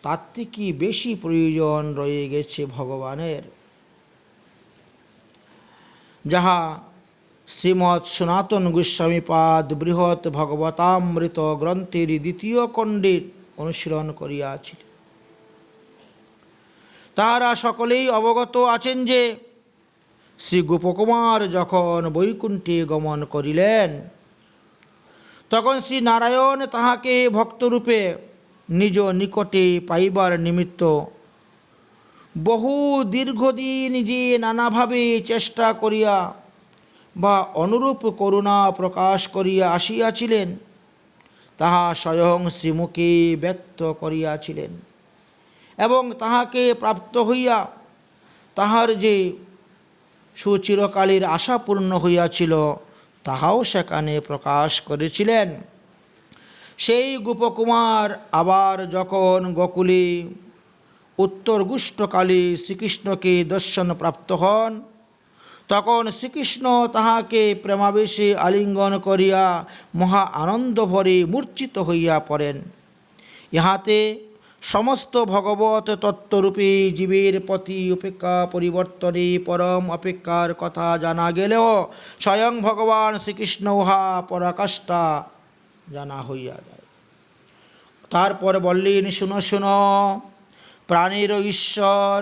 তার থেকে বেশি প্রয়োজন রয়ে গেছে ভগবানের, যাহা শ্রীমৎ সনাতন গোস্বামীপাদ বৃহৎ ভগবতামৃত গ্রন্থের দ্বিতীয় খণ্ডের অনুশীলন করিয়াছি। তাহারা সকলেই অবগত আছেন যে শ্রী গোপকুমার যখন বৈকুণ্ঠে গমন করিলেন, তখন শ্রী নারায়ণ তাহাকে ভক্তরূপে নিজ নিকটে পাইবার নিমিত্ত বহু দীর্ঘদিন যে নানাভাবে চেষ্টা করিয়া বা অনুরূপ করুণা প্রকাশ করিয়া আসিয়াছিলেন, তাহা স্বয়ং শ্রীমুখে ব্যক্ত করিয়াছিলেন, এবং তাহাকে প্রাপ্ত হইয়া তাহার যে সুচিরকালের আশা পূর্ণ হইয়াছিল তাহাও সেখানে প্রকাশ করেছিলেন। সেই গোপকুমার আবার যখন গোকুলে উত্তরগুষ্ঠকালে শ্রীকৃষ্ণকে দর্শন প্রাপ্ত হন, তখন শ্রীকৃষ্ণ তাহাকে প্রেমাবেশে আলিঙ্গন করিয়া মহা আনন্দ ভরে মূর্ছিত হইয়া পড়েন। ইহাতে সমস্ত ভগবত তত্ত্বরূপে জীবের প্রতি অপেক্ষা পরিবর্তনে পরম অপেক্ষার কথা জানা গেলেও স্বয়ং ভগবান শ্রীকৃষ্ণ উহা পরাকাষ্ঠা জানা হইয়া যায়। তারপর বললেন, শুনো শুনো, প্রাণের ঈশ্বর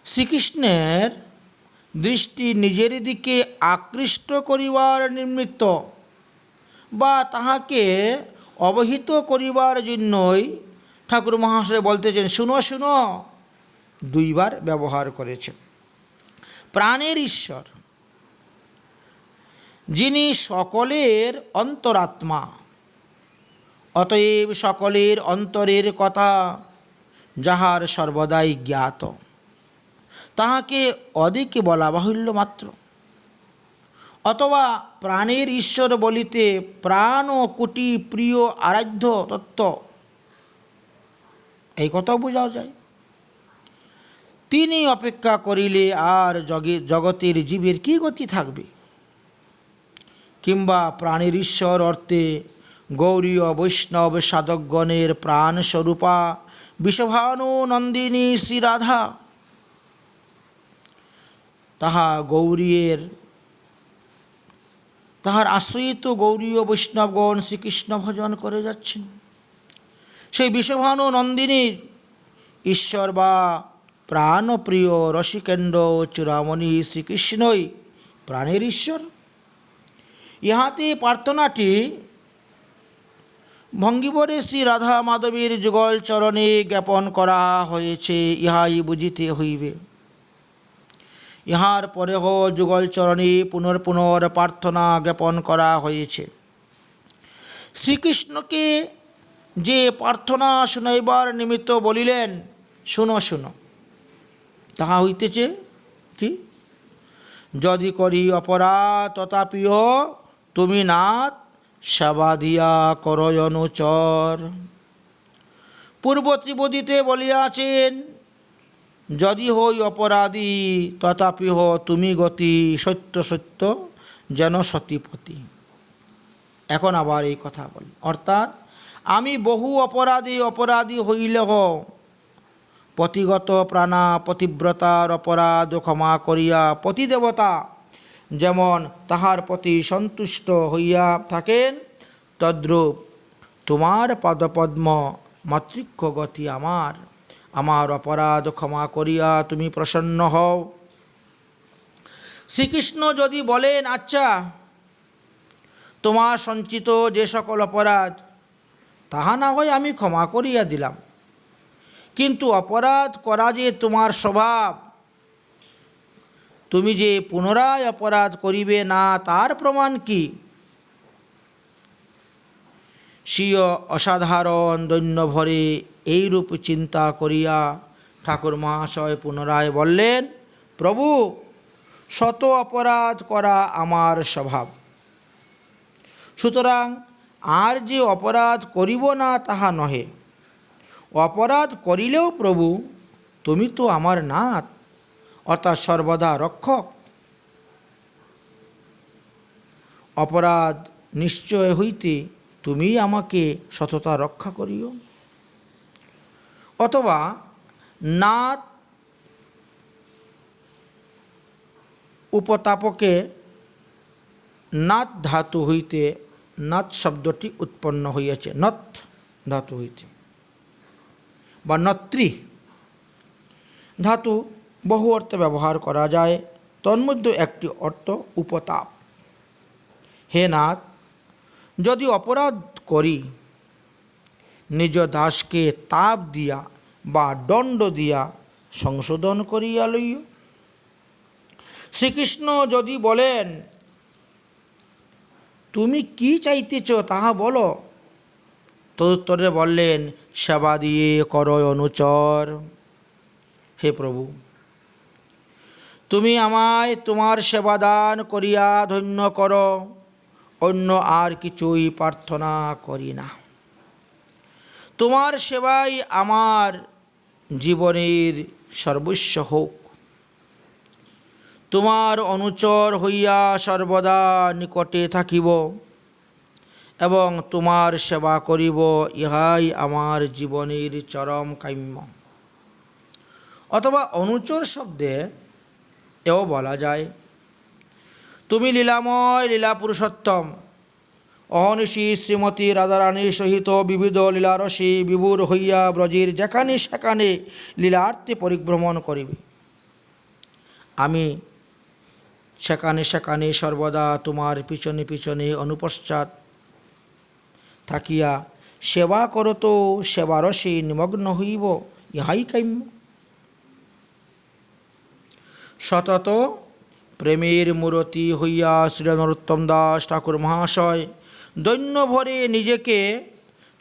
শ্রীকৃষ্ণের দৃষ্টি নিজের দিকে আকৃষ্ট করিবার নিমিত্ত বা তাহাকে অবহিত করিবার জন্যই ঠাকুর মহাশয় বলতেছেন শুনো শুনো, দুইবার ব্যবহার করেছেন। প্রাণের ঈশ্বর যিনি সকলের অন্তরাত্মা, অতএব সকলের অন্তরের কথা যাহার সর্বদাই জ্ঞাত, তাহাকে অধিক বলা বাহুল্য মাত্র। অথবা প্রাণের ঈশ্বর বলিতে প্রাণ ও কোটি প্রিয় আরাধ্য তত্ত্ব, এই কথা বোঝা যায়। তিনি অপেক্ষা করিলে আর জগতের জীবের কি গতি থাকবে? কিংবা প্রাণের ঈশ্বর অর্থে গৌরীয় বৈষ্ণব সাধকগণের প্রাণস্বরূপা বিষভানু নন্দিনী শ্রীরাধা, তাহার আশ্রয়িত গৌরীয় বৈষ্ণবগণ শ্রীকৃষ্ণ ভজন করে যাচ্ছেন। সেই বিষভানু নন্দিনীর ঈশ্বর বা প্রাণপ্রিয় রসিকেন্দ্র চূড়ামণি শ্রীকৃষ্ণই প্রাণের ঈশ্বর। ইহাতে প্রার্থনাটি ভঙ্গিপরে শ্রী রাধা মাধবীর যুগল চরণে জ্ঞাপন করা হয়েছে, ইহাই বুঝিতে হইবে। ইহার পরেহ যুগল চরণে পুনর পুনর প্রার্থনা জ্ঞাপন করা হয়েছে। শ্রীকৃষ্ণকে যে প্রার্থনা শুনাইবার নিমিত্ত বলিলেন, শুনো শুনো, তাহা হইতেছে কি? যদি করি অপরাধ তথাপিও তুমি নাথ সেবা দিয়া করয় অনুচর। পূর্ব ত্রিপদীতে বলিয়াছেন, যদি হই অপরাধী তথাপি হ তুমি গতি, সত্য সত্য যেন সতীপতি। এখন আবার এই কথা বলি, অর্থাৎ আমি বহু অপরাধী হইলেহ পতিগত প্রাণা পতিব্রতার অপরাধ ক্ষমা করিয়া পতিদেবতা যেমন তাহার প্রতি সন্তুষ্ট হইয়া থাকেন, তদ্রূপ তোমার পাদপদ্ম মাতৃক্ষ গতি আমার অপরাধ ক্ষমা করিয়া তুমি প্রসন্ন হও। শ্রীকৃষ্ণ যদি বলেন, আচ্ছা তোমার সঞ্চিত যে সকল অপরাধ তাহা না হয় আমি ক্ষমা করিয়া দিলাম, কিন্তু অপরাধ করা যে তোমার স্বভাব, তুমি যে পুনরায় অপরাধ করিবে না তার প্রমাণ কি? স্বীয় অসাধারণ দৈন্য ভরে এইরূপ চিন্তা করিয়া ঠাকুর মহাশয় পুনরায় বললেন, প্রভু, শত অপরাধ করা আমার স্বভাব, সুতরাং আর যে অপরাধ করিব না তাহা নহে। অপরাধ করিলেও প্রভু তুমি তো আমার নাথ, অর্থাৎ সর্বদা রক্ষক। অপরাধ নিশ্চয় হইতে তুমি আমাকে সততা রক্ষা করিও। অথবা নাথ উপতাপকে নাথ ধাতু হইতে নাথ শব্দটি উৎপন্ন হইয়াছে, নথ ধাতু হইতে, বা নত্রি ধাতু বহু অর্থে ব্যবহার করা যায়, তন্মধ্যে একটি অর্থ উপতাপ। হে নাথ, যদি অপরাধ করি নিজ দাসকে তাপ দিয়া বা দণ্ড দিয়া সংশোধন করিয়া লইও। শ্রীকৃষ্ণ যদি বলেন, তুমি কি চাইতেছ তাহা বলো, তদুত্তরে বললেন, সেবা দিয়ে করয় অনুচর। হে প্রভু, তুমি আমায় তোমার সেবা দান করিয়া ধন্য করো, অন্য আর কিছুই প্রার্থনা করি না। তোমার সেবাই আমার জীবনের সর্বস্ব হোক। তোমার অনুচর হইয়া সর্বদা নিকটে থাকিব এবং তোমার সেবা করিব, ইহাই আমার জীবনের চরম কাম্য। অথবা অনুচর শব্দে এও বলা যায়, তুমি লীলাময় লীলা পুরুষোত্তম, অহনিশী শ্রীমতী রাধারানীর সহিত বিবিধ লীলারসে বিভোর হইয়া ব্রজের যেখানে সেখানে লীলার্থে পরিভ্রমণ করিবে। আমি সেখানে সেখানে সর্বদা তোমার পিছনে পিছনে অনুপশ্চাৎ থাকিয়া সেবা করত সেবারসে নিমগ্ন হইব, ইহাই কাম্য। সতত প্রেমের মূরতি হইয়া শ্রী নরোত্তম দাস ঠাকুর মহাশয় দৈন্য ভরে নিজেকে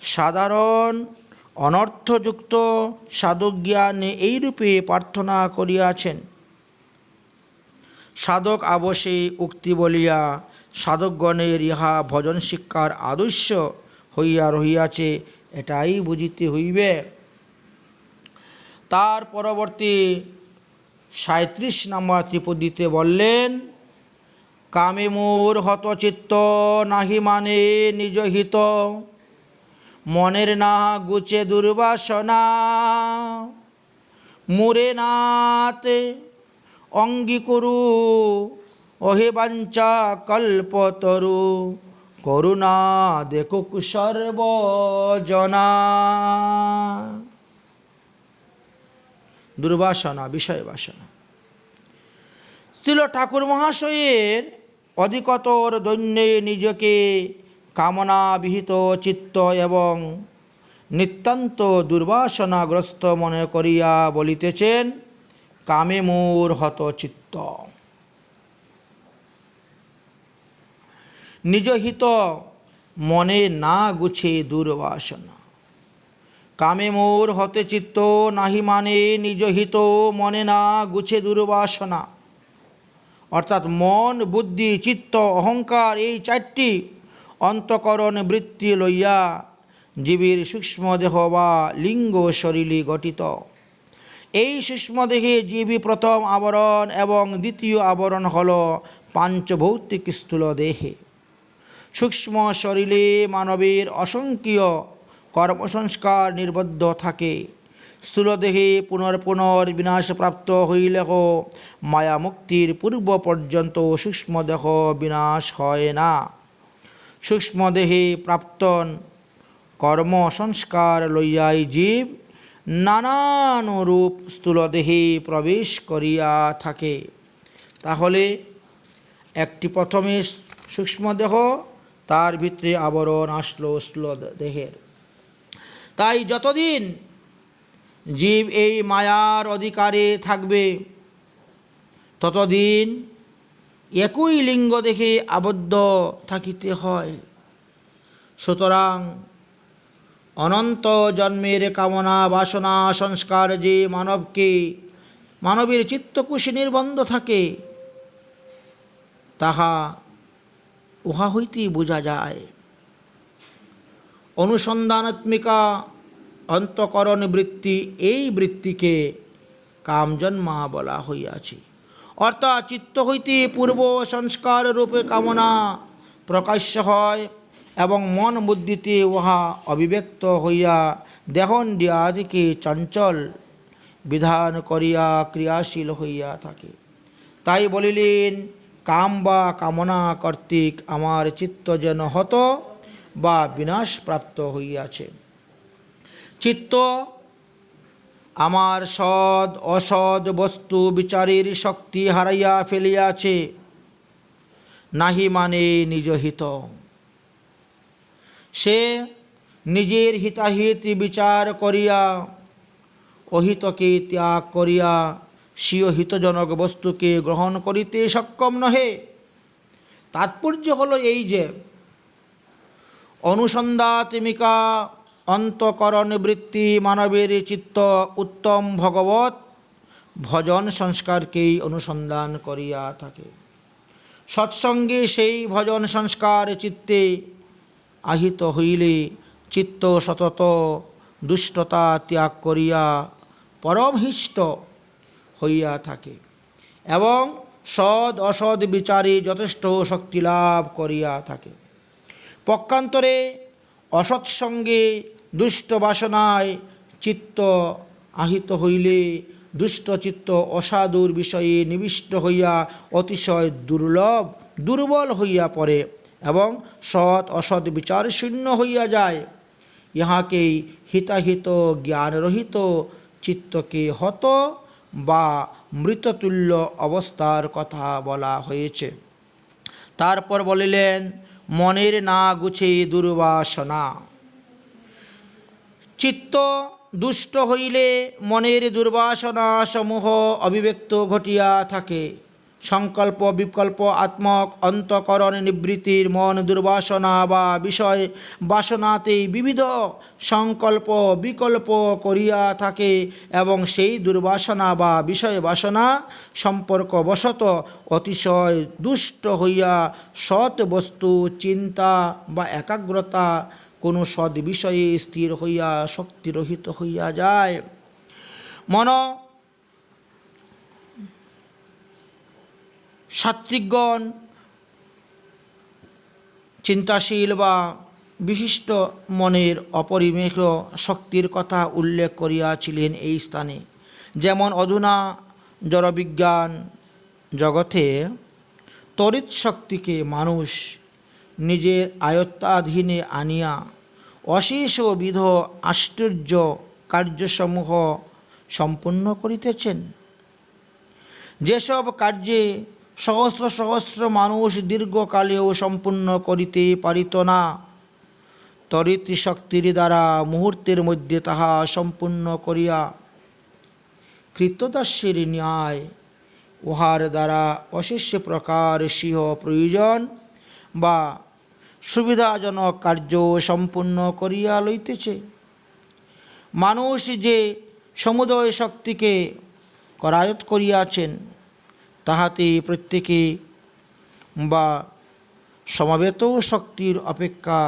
সাধারণ অনর্থযুক্ত সাধক জ্ঞানে এইরূপে প্রার্থনা করিয়াছেন। সাধক আবশ্যে উক্তি বলিয়া সাধকগণের ইহা ভজন শিক্ষার আদর্শ হইয়া রহিয়াছে, এটাই বুঝিতে হইবে। তার পরবর্তী ৩৭ নম্বর ত্রিপদীতে বললেন, কামে মোর হতচিত্ত নাহি মানে নিজ হিত, মনের না গুছে দুর্বাসনা, মুরে নাতে অঙ্গী করু অহে বাঞ্ছা কল্পতরু, করুণা দেখুক সর্বজনা। দুর্বাসনা, বিষয় বাসনা। শ্রীল ঠাকুর মহাশয়ের অধিকতর দৈন্যে নিজেকে কামনা বিহিত চিত্ত এবং নিতান্ত দুর্বাসনাগ্রস্ত মনে করিয়া বলিতেছেন, কামে মোর হত চিত্ত। নিজ হিত মনে না গুছে দুর্বাসনা। কামে মোর হতে চিত্ত নাহি মানে নিজ হিত মনে না গুছে দুর্বাসনা। অর্থাৎ মন, বুদ্ধি, চিত্ত, অহংকার এই চারটি অন্তঃকরণ বৃত্তি লইয়া জীবের সূক্ষ্মদেহ বা লিঙ্গ শরীরে গঠিত। এই সূক্ষ্মদেহে জীবই প্রথম আবরণ এবং দ্বিতীয় আবরণ হল পাঞ্চভৌতিক স্থূল দেহে। সূক্ষ্ম শরীরে মানবের অসংখ্য কর্মসংস্কার নির্বদ্ধ থাকে। স্থূলদেহে পুনর্ বিনাশপ্রাপ্ত হইলেও মায়া মুক্তির পূর্ব পর্যন্ত সূক্ষ্মদেহ বিনাশ হয় না। সূক্ষ্মদেহে প্রাপ্তন কর্মসংস্কার লইয়াই জীব নানান রূপ স্থূলদেহে প্রবেশ করিয়া থাকে। তাহলে একটি প্রথমে সূক্ষ্মদেহ, তার ভিতরে আবরণ আসলো স্থূল দেহের। তাই যতদিন জীব এই মায়ার অধিকারে থাকবে ততদিন একই লিঙ্গ দেখে আবদ্ধ থাকিতে হয়। সুতরাং অনন্ত জন্মের কামনা বাসনা সংস্কার যে মানবের চিত্তকুশে নির্বন্ধ থাকে, তাহা উহা হইতেই বোঝা যায়। অনুসন্ধানাত্মিকা অন্তঃকরণ বৃত্তি, এই বৃত্তিকে কামজন্মা বলা হইয়াছে। অর্থাৎ চিত্ত হইতে পূর্ব সংস্কার রূপে কামনা প্রকাশ্য হয় এবং মন বুদ্ধিতে উহা অভিব্যক্ত হইয়া দেহেন্দ্রিয়াদিকে চঞ্চল বিধান করিয়া ক্রিয়াশীল হইয়া থাকে। তাই বলিলেন, কাম বা কামনা কর্তৃক আমার চিত্ত যেন হত বা বিনাশপ্রাপ্ত হইয়াছে। চিত্ত আমার সৎ অসৎ বস্তু বিচারের শক্তি হারাইয়া ফেলিয়াছে, নাহি মানে নিজ হিত। সে নিজের হিতাহিত বিচার করিয়া অহিতকে ত্যাগ করিয়া স্বীয় হিতজনক বস্তুকে গ্রহণ করিতে সক্ষম নহে। তাৎপর্য হল এই যে, অনুসন্ধানাত্মিকা অন্তঃকরণ বৃত্তি মানবের চিত্ত উত্তম ভগবত ভজন সংস্কারকেই অনুসন্ধান করিয়া থাকে। সৎসঙ্গে সেই ভজন সংস্কার চিত্তে আহিত হইলে চিত্ত সতত দুষ্টতা ত্যাগ করিয়া পরমহিষ্ট হইয়া থাকে এবং সৎ অসৎ বিচারে যথেষ্ট শক্তি লাভ করিয়া থাকে। পক্ষান্তরে অসৎসঙ্গে দুষ্ট বাসনায় চিত্ত আহিত হইলে দুষ্ট চিত্ত অসাধুর বিষয়ে নিবিষ্ট হইয়া অতিশয় দুর্বল হইয়া পড়ে এবং সৎ অসৎ বিচার শূন্য হইয়া যায়। ইহাকেই হিতাহিত জ্ঞানরহিত চিত্তকে হত বা মৃততুল্য অবস্থার কথা বলা হয়েছে। তারপর বলিলেন, মনের না গুছে দুর্বাসনা। চিত্ত দুষ্ট হইলে মনের দুর্বাসনা সমূহ অভিব্যক্ত ঘটিয়া থাকে। সংকল্প বিকল্প আত্মক অন্তঃকরণ নিবৃত্তির মন দুর্বাসনা বা বিষয় বাসনাতেই বিবিধ সংকল্প বিকল্প করিয়া থাকে এবং সেই দুর্বাসনা বা বিষয় বাসনা সম্পর্কবশত অতিশয় দুষ্ট হইয়া সৎ বস্তু চিন্তা বা একাগ্রতা কোনো সৎ বিষয়ে স্থির হইয়া শক্তিরহিত হইয়া যায়। মন সাত্ত্বিকগণ চিন্তাশীল বা বিশিষ্ট মনের অপরিমেয় শক্তির কথা উল্লেখ করিয়াছিলেন এই স্থানে। যেমন অধুনা জড়বিজ্ঞান জগতে তড়িৎ শক্তিকে মানুষ নিজের আয়ত্তাধীনে আনিয়া অশেষবিধ আশ্চর্য কার্যসমূহ সম্পন্ন করিতেছেন। যেসব কার্যে সহস্র সহস্র মানুষ দীর্ঘকালেও সম্পূর্ণ করিতে পারিত না, তরিত শক্তির দ্বারা মুহূর্তের মধ্যে তাহা সম্পূর্ণ করিয়া কৃতদাস্যের ন্যায় উহার দ্বারা অশেষ প্রকার সিংহ প্রয়োজন বা সুবিধাজনক কার্য সম্পূর্ণ করিয়া লইতেছে। মানুষ যে সমুদয় শক্তিকে করায়ত্ত করিয়াছেন, তাহাতে প্রত্যেকে বা সমবেত শক্তির অপেক্ষা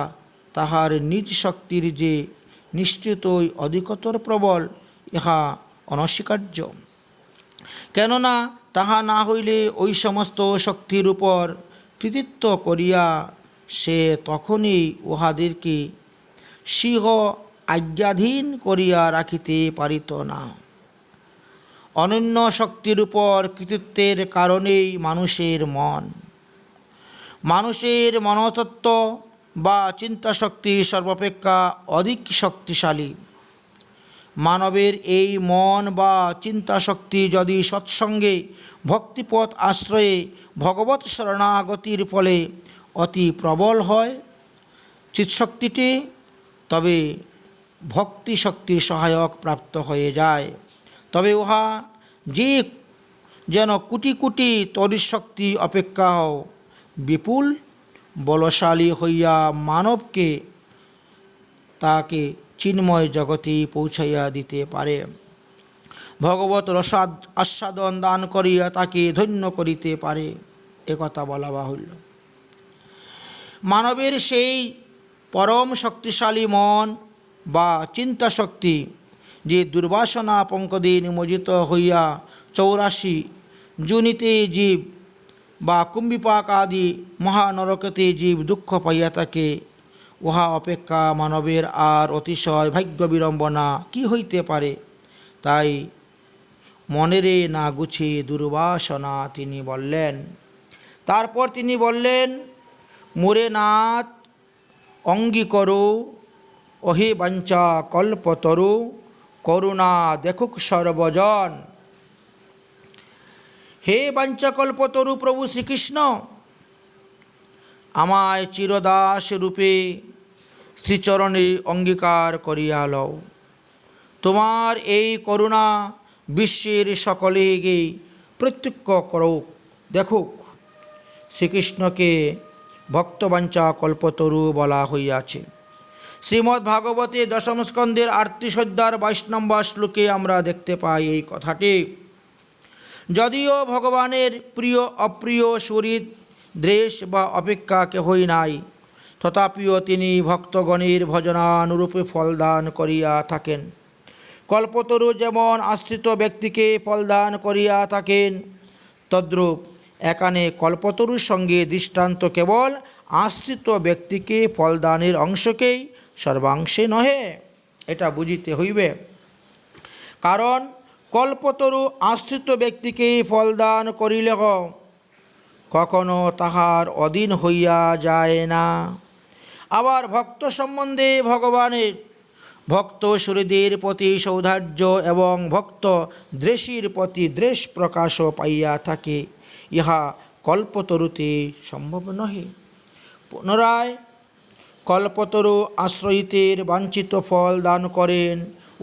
তাহার নিজ শক্তির যে নিশ্চিতই অধিকতর প্রবল, ইহা অনস্বীকার্য। কেননা তাহা না হইলে ওই সমস্ত শক্তির উপর কৃতিত্ব করিয়া সে তখনই উহাদেরকে সিংহ আজ্ঞাধীন করিয়া রাখিতে পারিত না। অনন্য শক্তির উপর কৃতিত্বের কারণেই মানুষের মনতত্ত্ব বা চিন্তাশক্তি সর্বাপেক্ষা অধিক শক্তিশালী। মানবের এই মন বা চিন্তাশক্তি যদি সৎসঙ্গে ভক্তিপথ আশ্রয়ে ভগবৎ শরণাগতির ফলে অতি প্রবল হয় চিৎশক্তিটি, তবে ভক্তি শক্তির সহায়ক প্রাপ্ত হয়ে যায়। তবে উহা যে যেন কোটি কোটি তরিশক্তি অপেক্ষাও বিপুল বলশালী হইয়া মানবকে তাকে চিন্ময় জগতে পৌঁছাইয়া দিতে পারে, ভগবত রসাদ আস্বাদন দান করিয়া তাকে ধন্য করিতে পারে, একথা বলা বাহুল্য। মানবের সেই পরম শক্তিশালী মন বা চিন্তাশক্তি যে দুর্বাসনা পঙ্কদে নিমজ্জিত হইয়া 84 যোনিতে জীব বা কুম্ভিপাক আদি মহানরকতে জীব দুঃখ পাইয়া থাকে, উহা অপেক্ষা মানবের আর অতিশয় ভাগ্য বিড়ম্বনা কি হইতে পারে। তাই মনেরে না গুছে দুর্বাসনা তিনি বললেন। তারপর তিনি বললেন, মোরে নাথ অঙ্গীকরো অহে বাঞ্ছা কল্পতরু, করুণা দেখুক সর্বজন। হে বাঞ্ছাকল্পতরু প্রভু শ্রীকৃষ্ণ, আমায় চিরদাস রূপে শ্রীচরণে অঙ্গীকার করিয়া লও। তোমার এই করুণা বিশ্বের সকলেকে প্রত্যক্ষ করুক, দেখুক। শ্রীকৃষ্ণকে ভক্তবাঞ্ছা কল্পতরু বলা হইয়াছে। শ্রীমদ্ ভাগবতে দশম স্কন্ধের 38 অধ্যায়ের 22 নম্বর শ্লোকে আমরা দেখতে পাই এই কথাটি। যদিও ভগবানের প্রিয় অপ্রিয় সুহৃদ দ্বেষ বা অপেক্ষা কেহই নাই, তথাপিও তিনি ভক্তগণের ভজনানুরূপে ফলদান করিয়া থাকেন। কল্পতরু যেমন আশ্রিত ব্যক্তিকে ফলদান করিয়া থাকেন, তদ্রূপ এখানে কল্পতরুর সঙ্গে দৃষ্টান্ত কেবল আশ্রিত ব্যক্তিকে ফলদানের অংশকেই সর্বাংশে নহে, এটা বুঝিতে হইবে। কারণ কল্পতরু আশ্রিত ব্যক্তিকে ফলদান করিলে কখনো তাহার অধীন হইয়া যায় না। আবার ভক্ত সম্বন্ধে ভগবানের ভক্ত সুহৃদের প্রতি সৌহার্দ্য এবং ভক্ত দ্বেষীর প্রতি দ্বেষ প্রকাশও পাইয়া থাকে, ইহা কল্পতরুতে সম্ভব নহে। পুনরায় কল্পতরু আশ্রয়িতের বাঞ্ছিত ফল দান করেন,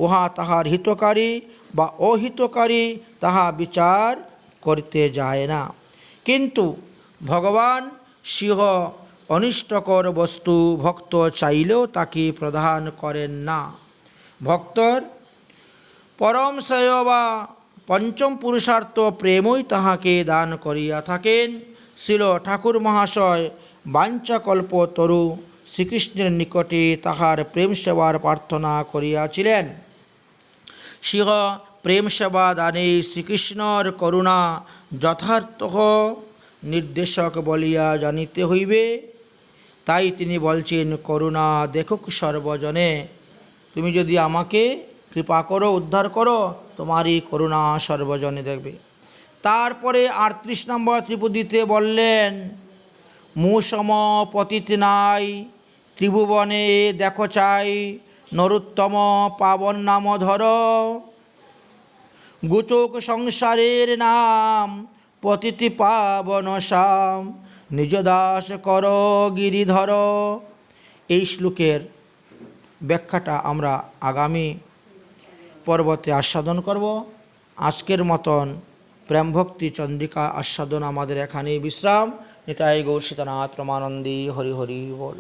উহা তাহার হিতকারী বা অহিতকারী তাহা বিচার করতে যায় না। কিন্তু ভগবান সিংহ অনিষ্টকর বস্তু ভক্ত চাইলেও তাকে প্রদান করেন না। ভক্তর পরম শ্রেয় বা পঞ্চম পুরুষার্থ প্রেমই তাহাকে দান করিয়া থাকেন। শ্রীল ঠাকুর মহাশয় বাঞ্ছাকল্পতরু শ্রীকৃষ্ণের নিকটে তাহার প্রেম সেবার প্রার্থনা করিয়াছিলেন। সিংহ প্রেম সেবা দানে শ্রীকৃষ্ণর করুণা যথার্থ নির্দেশক বলিয়া জানিতে হইবে। তাই তিনি বলছেন, করুণা দেখুক সর্বজনে। তুমি যদি আমাকে কৃপা করো, উদ্ধার করো, তোমারই করুণা সর্বজনে দেখবে। তারপরে 38 নম্বর ত্রিপদীতে বললেন, মুসম পতিত নাই ত্রিভুবনে দেখো চাই, নরোত্তম পাবন নাম ধর। গোচক সংসারের নাম পতিতি পাবন শাম, নিজ দাস কর গিরিধর। এই শ্লোকের ব্যাখ্যাটা আমরা আগামী পর্বতে আস্বাদন করব। আজকের মতন প্রেম ভক্তি চন্দ্রিকা আস্বাদন আমাদের এখানেই বিশ্রাম। নিতাই গৌর সীতানাথ প্রমানন্দী হরি হরি বল।